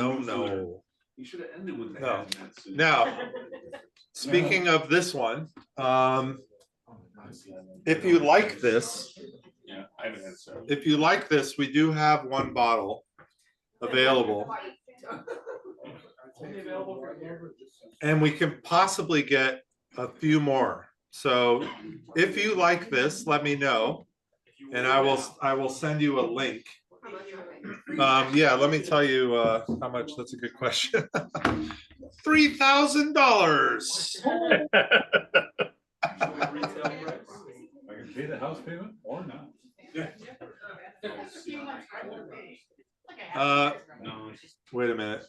You should have ended with No. that. Now, speaking of this one, if you like this, Yeah, I haven't had so. if you like this, we do have one bottle available. And we can possibly get a few more. So if you like this, let me know, and I will send you a link. Yeah, let me tell you how much. That's a good question. $3,000. I can pay the house payment or not. Wait a minute.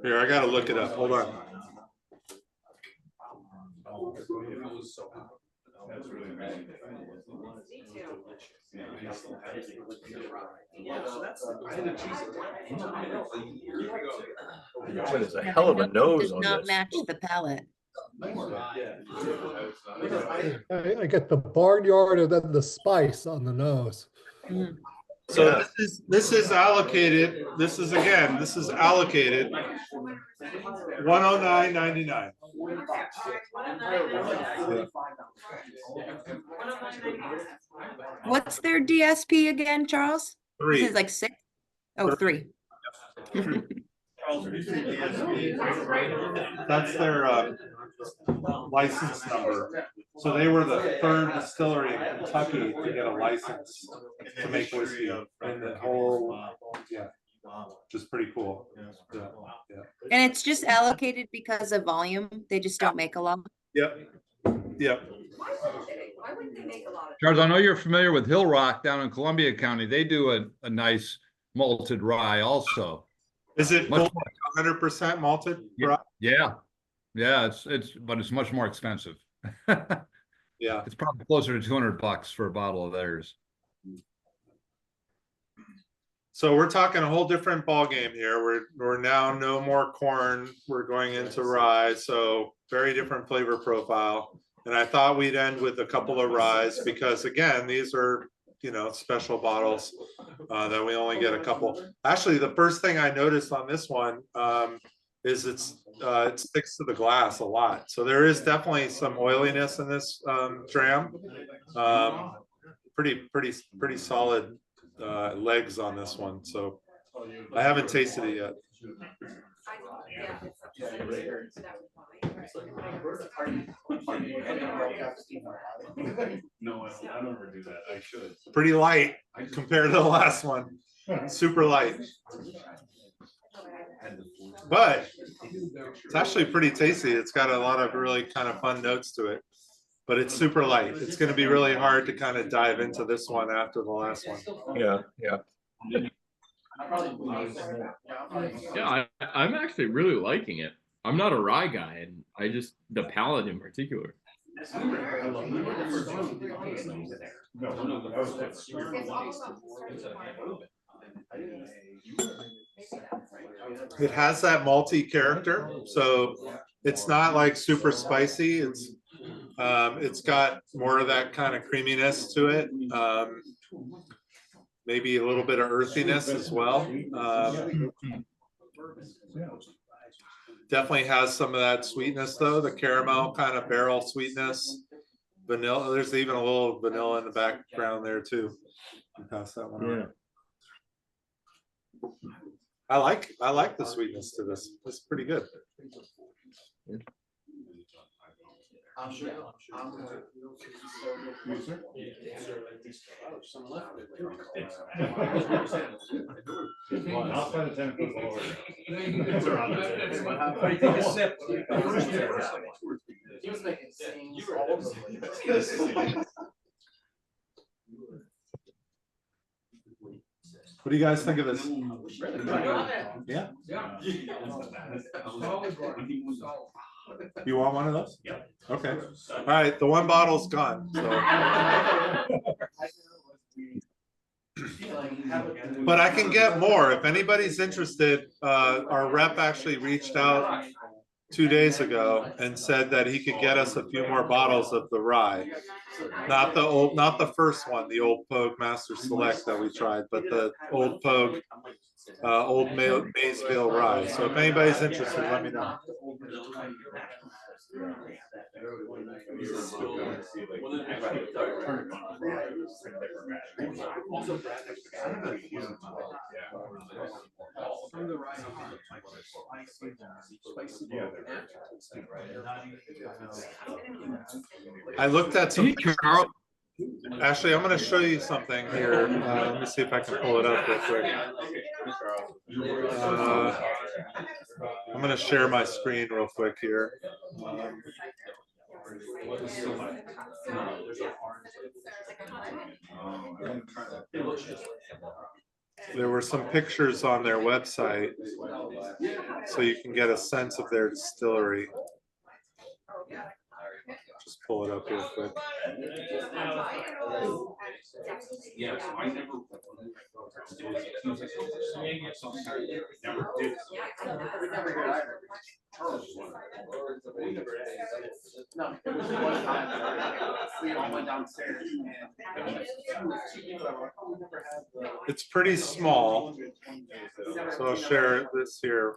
Here, I gotta look it up. Hold on. That's really amazing. That is a hell of a nose Does on not this. match the palate. I get the barnyard and then the spice on the nose. Mm. So Yeah. this is allocated. This is allocated. 109.99. What's their DSP again, Charles? This 3. is like 6? Oh, 3. That's their license number. So they were the 3rd distillery in Kentucky to get a license to make whiskey in the whole, yeah, which is pretty cool. Yeah. And it's just allocated because of volume. They just don't make a lot. Yep. Yep. Why wouldn't they make a lot of? Charles, I know you're familiar with Hill Rock down in Columbia County. They do a nice malted rye also. Is it Much 100% malted? Yeah. Yeah, but it's much more expensive. Yeah. It's probably closer to $200 for a bottle of theirs. So we're talking a whole different ball game here. We're now no more corn. We're going into rye, so very different flavor profile. And I thought we'd end with a couple of ryes because again, these are, you know, special bottles that we only get a couple. Actually, the first thing I noticed on this one is it sticks to the glass a lot. So there is definitely some oiliness in this dram. Pretty solid legs on this one. So I haven't tasted it yet. No, I don't ever do that. I should. Pretty light compared to the last one. Super light. But it's actually pretty tasty. It's got a lot of really kind of fun notes to it. But it's super light. It's going to be really hard to kind of dive into this one after the last one. Yeah, yeah. Yeah, I'm actually really liking it. I'm not a rye guy, and I just the palate in particular. It has that malty character, so it's not like super spicy. It's got more of that kind of creaminess to it. Maybe a little bit of earthiness as well. Definitely has some of that sweetness though, the caramel kind of barrel sweetness. Vanilla, there's even a little vanilla in the background there too. Pass that one on. I like the sweetness to this. It's pretty good. I'm sure. I'll spend 10 Take a sip. He was making scenes all over the place. What do you guys think of this? Yeah. You want one of those? Yeah. Okay. All right. The one bottle's gone. So. But I can get more if anybody's interested. Our rep actually reached out 2 days ago and said that he could get us a few more bottles of the rye. Not the first one, the old Pogue Master Select that we tried, but the old Pogue Maysville rye. So if anybody's interested, let me know. I looked at some Hey, pictures. Charles. Actually, I'm going to show you something here. Let me see if I can pull it up real quick. I'm going to share my screen real quick here. There were some pictures on their website, so you can get a sense of their distillery. Just pull it up real quick. It's pretty small, so I'll share this here.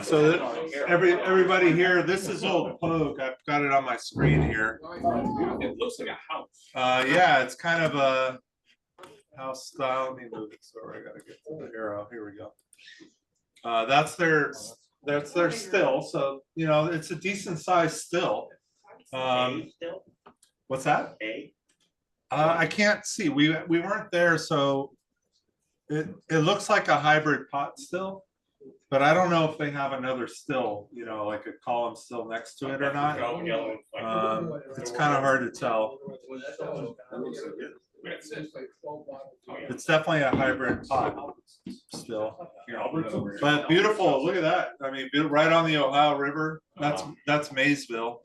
So everybody here, this is old Pogue. I've got it on my screen here. It looks like a house. Yeah, it's kind of a house style. Let me move it. Sorry, I gotta get to the arrow. Here we go. That's their still. So you know, it's a decent sized still. What's that? I can't see. We weren't there, so it looks like a hybrid pot still. But I don't know if they have another still, you know, like a column still next to it or not. It's kind of hard to tell. It's definitely a hybrid pot still. But beautiful, look at that. I mean, right on the Ohio River. That's Maysville.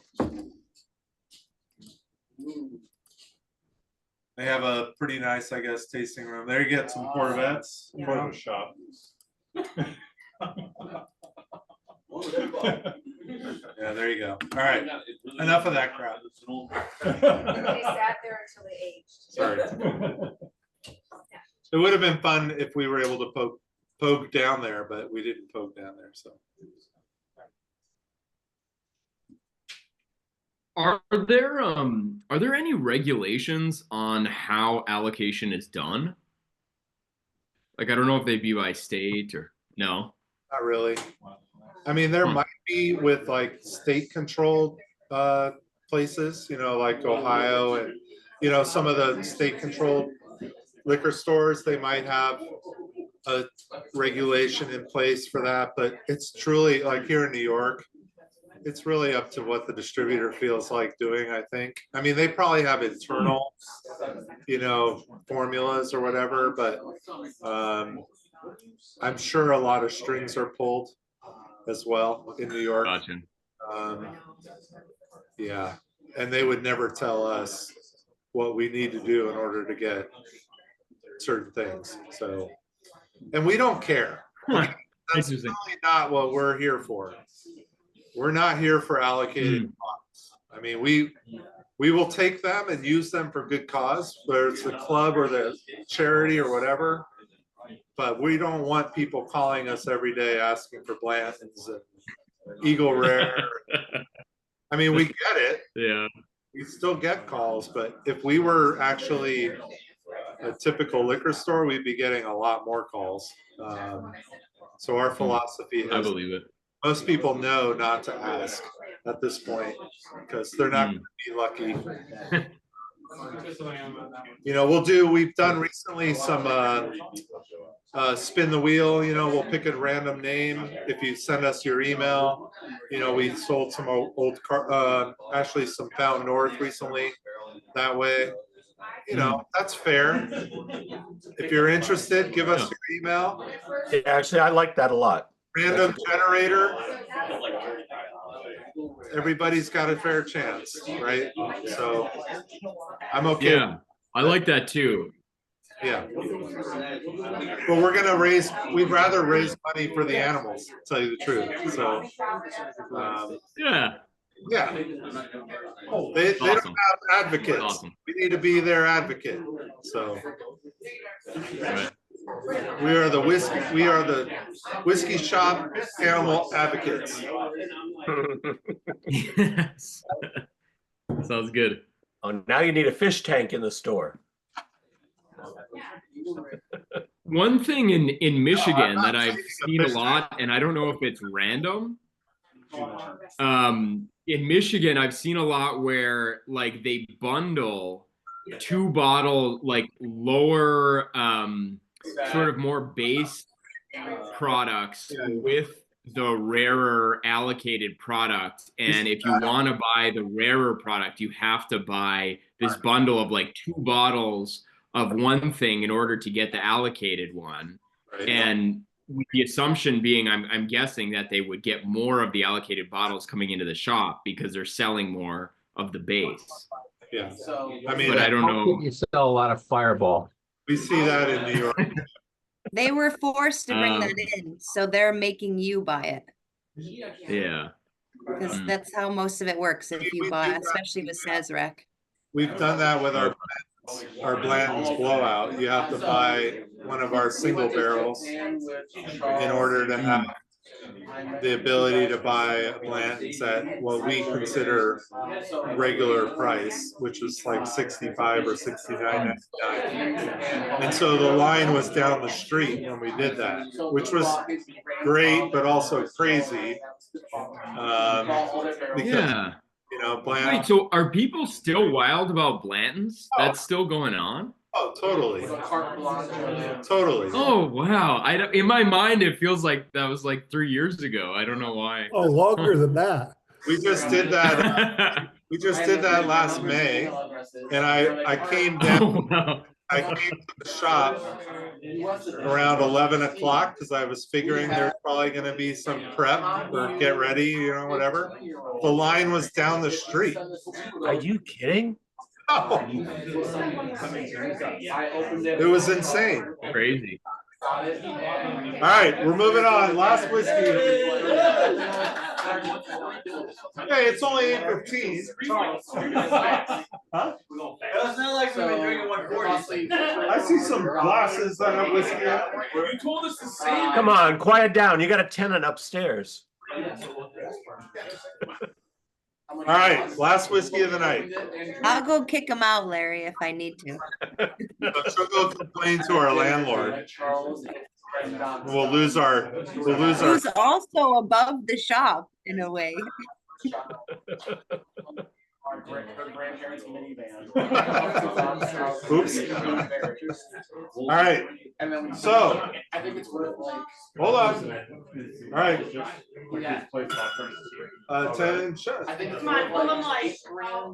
They have a pretty nice, I guess, tasting room. There you get some Corvettes. Photo shop. Yeah, there you go. All right, enough of that crap. They sat there until they aged. Sorry. It would have been fun if we were able to poke down there, but we didn't poke down there. So, Are there any regulations on how allocation is done? Like, I don't know if they be by state or no. not really. I mean, there might be with like state controlled places, you know, like Ohio and, you know, some of the state controlled liquor stores, they might have a regulation in place for that, but it's truly like here in New York, it's really up to what the distributor feels like doing, I think. I mean, they probably have internal, you know, formulas or whatever, but I'm sure a lot of strings are pulled as well in New York. Gotcha. Yeah, and they would never tell us what we need to do in order to get certain things. So, and we don't care. That's really not what we're here for. We're not here for allocated funds. I mean, we will take them and use them for good cause, whether it's the club or the charity or whatever. But we don't want people calling us every day asking for Blanton's and Eagle Rare. I mean, we get it. Yeah. We still get calls, but if we were actually a typical liquor store, we'd be getting a lot more calls. So our philosophy is, I believe it. Most people know not to ask at this point because they're not going to be lucky. You know, we've done recently some spin the wheel, you know, we'll pick a random name. If you send us your email, you know, we sold some old actually some Found North recently that way. You know, that's fair. If you're interested, give us your email. Yeah, actually, I like that a lot. Random generator. Everybody's got a fair chance, right? So I'm okay. Yeah, I like that too. Yeah. But we'd rather raise money for the animals, to tell you the truth. So yeah. Yeah. They don't Awesome. have advocates. Awesome. We need to be their advocate. So Right. we are the whiskey shop animal advocates. Yes. Sounds good. Oh, now you need a fish tank in the store. One thing in Michigan not that I've saying seen a fish lot, and I don't know if it's random. In Michigan, I've seen a lot where like they bundle 2 bottle, like lower, sort of more base products with the rarer allocated product. And if you want to buy the rarer product, you have to buy this bundle of like 2 bottles of one thing in order to get the allocated one. Right. And with the assumption being, I'm guessing that they would get more of the allocated bottles coming into the shop because they're selling more of the base. Yeah. I mean, But I don't know. You sell a lot of Fireball. we see that in New York. They were forced to bring that in, so they're making you buy it. Yeah. Because Mm. that's how most of it works if you We buy, do that. especially with Sazerac. We've done that with our Blanton's blowout. You have to buy one of our single barrels in order to have the ability to buy a Blanton's at what we consider regular price, which is like 65 or 69.99. And so the line was down the street when we did that, which was great, but also crazy. Because, Yeah. you know, Wait, Blanton. so are people still wild about Blanton's? That's still going on? Oh, totally. Totally. Oh, wow. I don't, in my mind, it feels like that was like 3 years ago. I don't know why. Oh, longer than that. We just did that. We just did that last May, and I came down. Oh, wow. I came to the shop around 11 o'clock because I was figuring there's probably going to be some prep or get ready, you know, whatever. The line was down the street. Are you kidding? Oh. It was insane. Crazy. All right, we're moving on. Last whiskey. Hey, it's only 8:15. Huh? It's not like we've been drinking 140. I see some glasses that have whiskey in them. You told us to save. Come on, quiet down. You got a tenant upstairs. All right, last whiskey of the night. I'll go kick them out, Larry, if I need to. She'll go complain to our landlord. We'll lose our. Who's also above the shop in a way. Oops. All right. So, hold on. All right. 10 shots. Come on, pull them light. All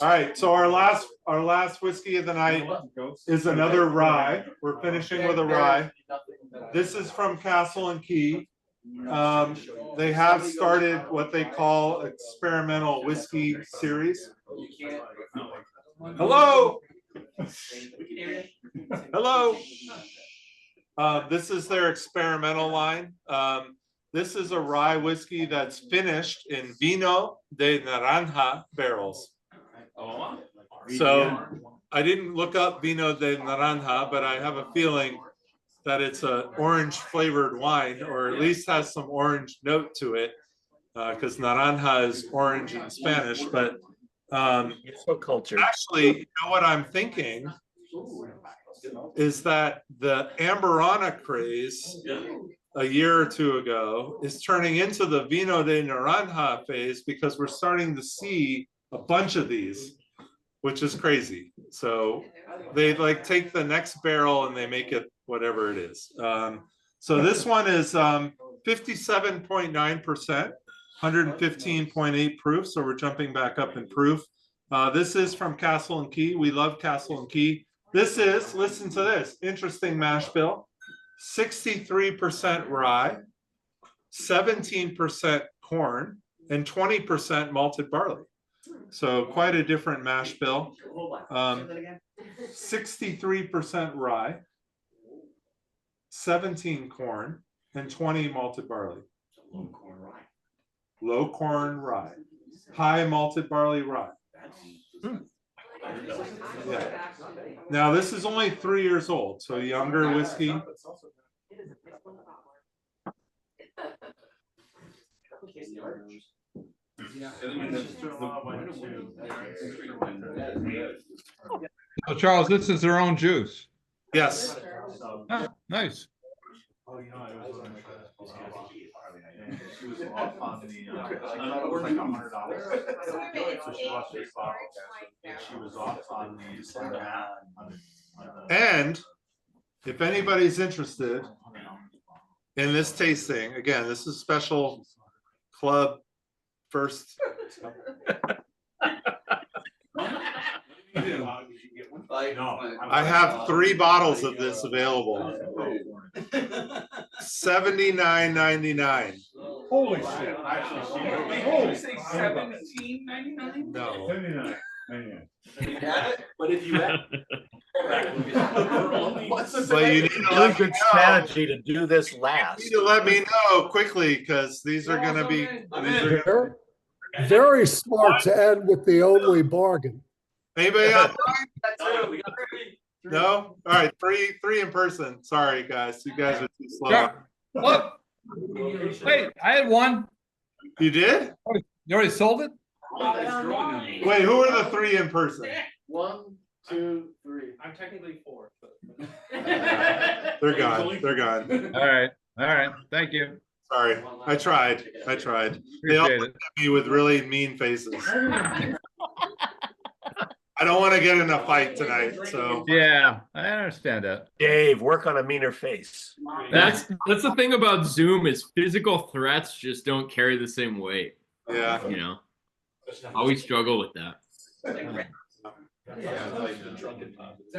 right. So our last whiskey of the night is another rye. We're finishing with a rye. This is from Castle and Key. They have started what they call experimental whiskey series. Hello. Hello. This is their experimental line. This is a rye whiskey that's finished in Vino de Naranja barrels. So I didn't look up Vino de Naranja, but I have a feeling that it's an orange flavored wine, or at least has some orange note to it, because Naranja is orange in Spanish. But so cultured. Actually, you know what I'm thinking is that the Amberana craze a year or two ago is turning into the Vino de Naranja phase, because we're starting to see a bunch of these, which is crazy. So they like take the next barrel and they make it whatever it is. So this one is 57.9%, 115.8 proof. So we're jumping back up in proof. This is from Castle and Key. We love Castle and Key. This is, listen to this, interesting mash bill. 63% rye, 17% corn, and 20% malted barley. So quite a different mash bill. 63% rye, 17 corn, and 20 malted barley. Low corn rye. high malted barley rye. Yeah. Now this is only 3 years old, so younger whiskey. So Charles, this is their own juice. Yes. Oh, nice. She was off on the, it was like $100. So she lost this bottle. She was off on the. And if anybody's interested in this tasting, again, this is special club first. I have 3 bottles of this available. $79.99. Holy shit. Holy say $17.99? No. 79. But if you have. But you need to Really let me good know. strategy to do this You last. need to let me know quickly because these are going to be. Very, very smart to end with the only bargain. Anybody else? No? All right, three in person. Sorry, guys. You guys are too slow. Yeah. What? Wait, I had one. You did? You already sold it? Wait, who are the 3 in person? 1, 2, 3. I'm technically 4. They're gone. They're gone. All right. All right. Thank you. Sorry. I tried. They all Appreciate look it. at me with really mean faces. I don't want to get in a fight tonight, so. Yeah, I understand that. Dave, work on a meaner face. That's the thing about Zoom is physical threats just don't carry the same weight. Yeah. You know, always struggle with that.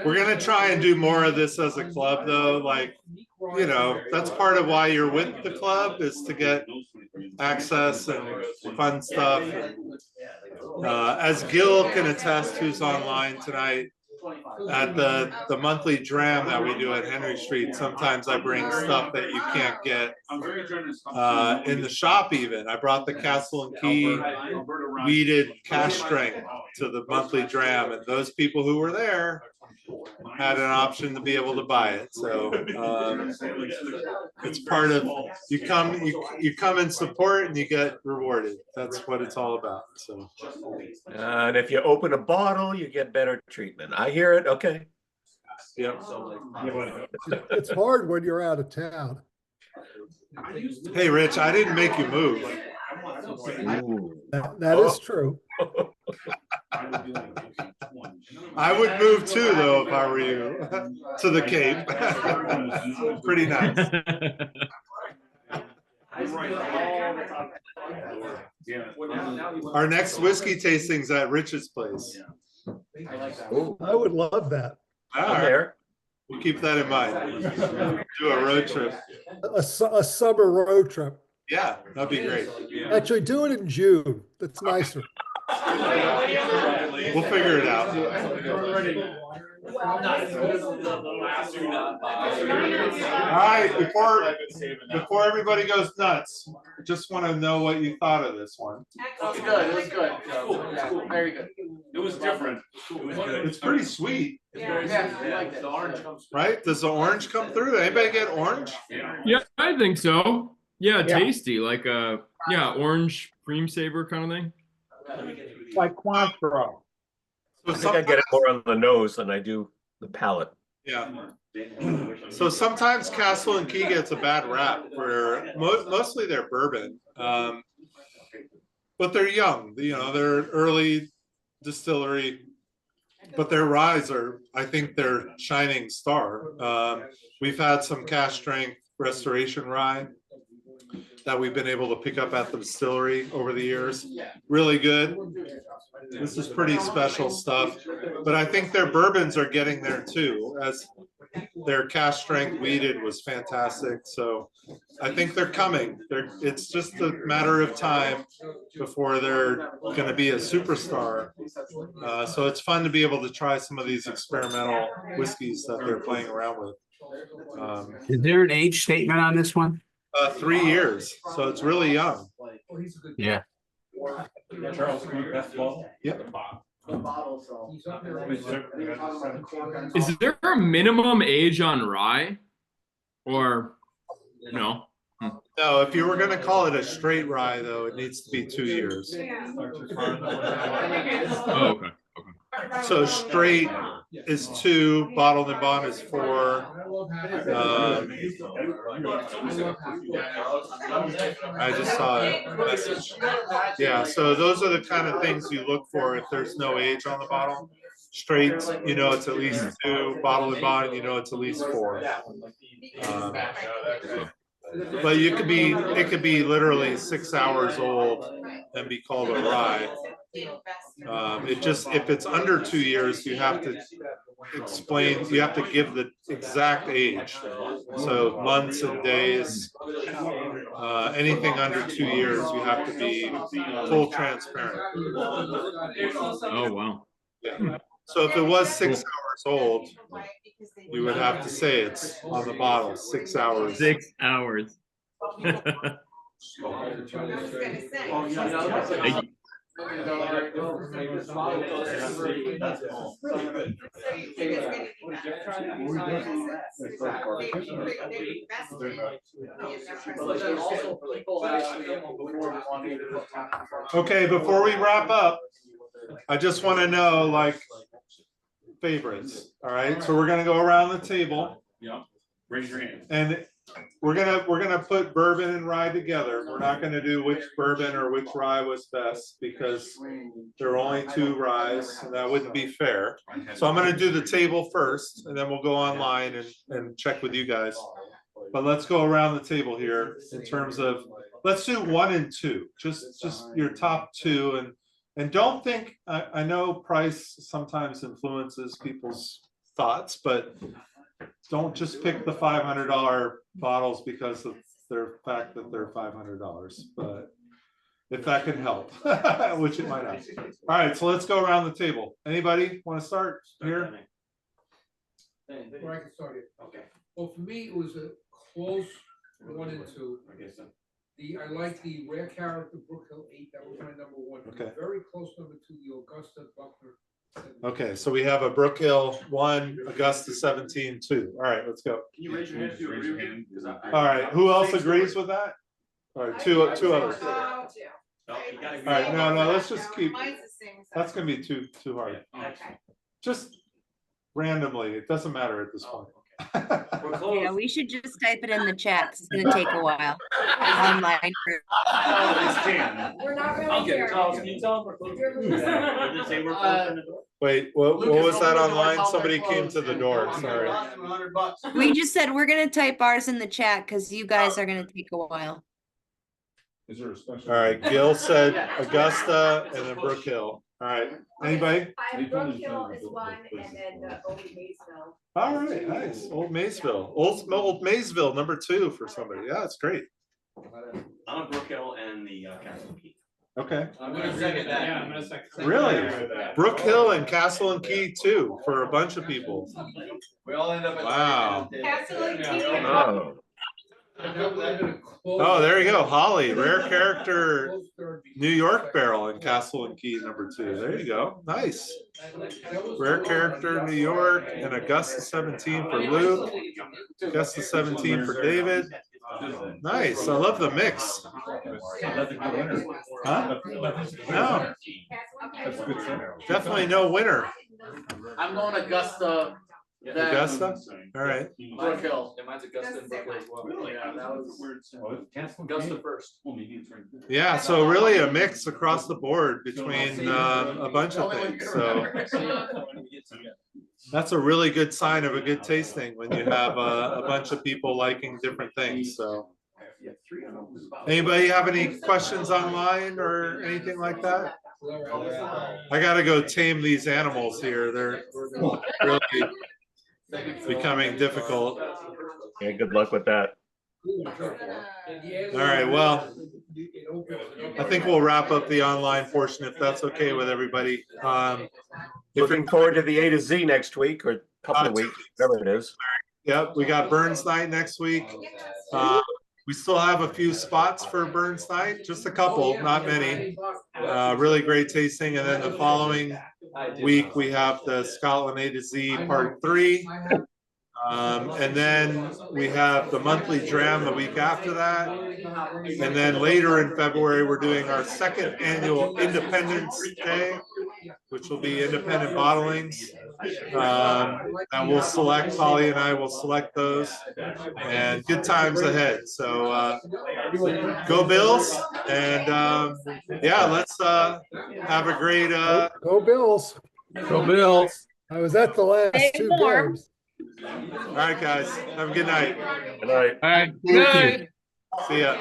We're gonna try and do more of this as a club though, like, you know, that's part of why you're with the club is to get access and fun stuff. As Gil can attest, who's online tonight, at the monthly dram that we do at Henry Street, sometimes I bring stuff that you can't get in the shop even. I brought the Castle and Key weeded cash strength to the monthly dram, and those people who were there had an option to be able to buy it. So it's part of you come and support and you get rewarded. That's what it's all about. So And if you open a bottle, you get better treatment. I hear it. Okay. yeah. It's hard when you're out of town. Hey Rich, I didn't make you move. That is true. I would move too though if I were you to the Cape. Pretty nice. Our next whiskey tasting's at Rich's place. I would love that. All I'm right, there. we'll keep that in mind. Do a road trip. A summer road trip. Yeah, that'd be great. Actually, do it in June. That's nicer. We'll figure it out. All right, before everybody goes nuts, I just want to know what you thought of this one. It was good. It was good. Cool. Very good. It was different. It was good. It's pretty sweet, Yeah, I like that. right? Does the orange come through? Anybody get orange? Yeah, I think so. Yeah, Yeah. tasty, like a orange cream saver kind of thing. Like Cointreau. So I think I get it more on the nose than I do the palate. Yeah. So sometimes Castle and Key gets a bad rap for mostly their bourbon, but they're young. You know, they're early distillery, but their ryes are, I think, their shining star. We've had some cask strength restoration rye that we've been able to pick up at the distillery over the years. Really good. This is pretty special stuff, but I think their bourbons are getting there too, as their cask strength weeded was fantastic. So I think they're coming. It's just a matter of time before they're going to be a superstar. So it's fun to be able to try some of these experimental whiskeys that they're playing around with. Is there an age statement on this one? 3 years, so it's really young. Yeah. Charles, best ball? Yep. The bottle, so. He's up there. Is there a minimum age on rye? Or no? No, if you were gonna call it a straight rye, though, it needs to be 2 years. Oh, okay. So straight is 2, bottled and bond is 4. I just saw a message. Yeah, so those are the kind of things you look for if there's no age on the bottle. Straight, you know, it's at least 2, bottled and bond, you know, it's at least 4. But it could be literally 6 hours old and be called a rye. It just, if it's under 2 years, you have to explain, you have to give the exact age. So months and days, anything under 2 years, you have to be full transparent. Oh, wow. Yeah. So if it was 6 hours old, you would have to say it's on the bottle, 6 hours. 6 hours. Thank you. Okay, before we wrap up, I just want to know, like, favorites. All right, so we're gonna go around the table. Yeah. Raise your hand. And we're gonna put bourbon and rye together. We're not gonna do which bourbon or which rye was best because there are only 2 ryes, and that wouldn't be fair. So I'm gonna do the table first, and then we'll go online and check with you guys. But let's go around the table here in terms of, let's do 1 and 2, just your top 2, and don't think, I know price sometimes influences people's thoughts, but don't just pick the $500 bottles because of their fact that they're $500, but if that can help, which it might not. All right, so let's go around the table. Anybody want to start here? Or I can start it. Okay. Well, for me, it was a close 1 and 2. I like the rare character Brook Hill 8. That was my number 1. Okay. Very close number 2, the Augusta Buckner. 17. Okay, so we have a Brook Hill 1, Augusta 17, 2. All right, let's go. Can you raise your hand if you agree with me? All right, who else agrees with that? All right, two others. All right, no, let's just keep, that's gonna be too hard. Just randomly, it doesn't matter at this point. Yeah, we should just type it in the chat. 'Cause it's gonna take a while. Online. We're not I'll really get here. it, Charles, can you tell them we're closing? Wait, what was that online? Somebody came to the door, sorry. We just said we're gonna type ours in the chat because you guys are gonna take a while. Is there a special? All right, Gil said Augusta and then Brook Hill. All right, anybody? Brook Hill is 1, and then Old Maysville. All right, nice. Old Maysville. Old Maysville, number 2 for somebody. Yeah, that's great. I'm a Brook Hill and the Castle Key. Okay. I'm gonna second that. Yeah, I'm gonna second. Really? Brook Hill and Castle and Key too, for a bunch of people. We all end up. Wow. Castle and Key. Oh, Oh, there you go. Holly, rare character New York barrel in Castle and Key number 2. There you go. Nice. Rare character New York and Augusta 17 for Luke. Augusta 17 for David. Nice. I love the mix. Huh? No. Definitely no winner. I'm going Augusta. Augusta? All right. Brook Hill. Yeah, mine's Augusta and Brook Hill as well. Really? Yeah, that was weird. Augusta first. Yeah, so really a mix across the board between a bunch of things. So that's a really good sign of a good tasting when you have a bunch of people liking different things. So anybody have any questions online or anything like that? I gotta go tame these animals here. They're really becoming difficult. yeah, good luck with that. All right, well, I think we'll wrap up the online portion if that's okay with everybody. Looking forward to the A to Z next week or couple of weeks, whatever it is. Yep, we got Burns Night next week. We still have a few spots for Burns Night, just a couple, not many. really great tasting. And then the following week, we have the Scotland A to Z Part 3. And then we have the monthly dram the week after that. And then later in February, we're doing our second annual Independence Day, which will be independent bottlings. And we'll select, Holly and I will select those, and good times ahead. So go Bills, and yeah, let's have a great Go Bills. Go Bills. I was at the last Stay two warm. games. all right, guys. Have a good night. Good night. All right. All right. Thank you. See ya.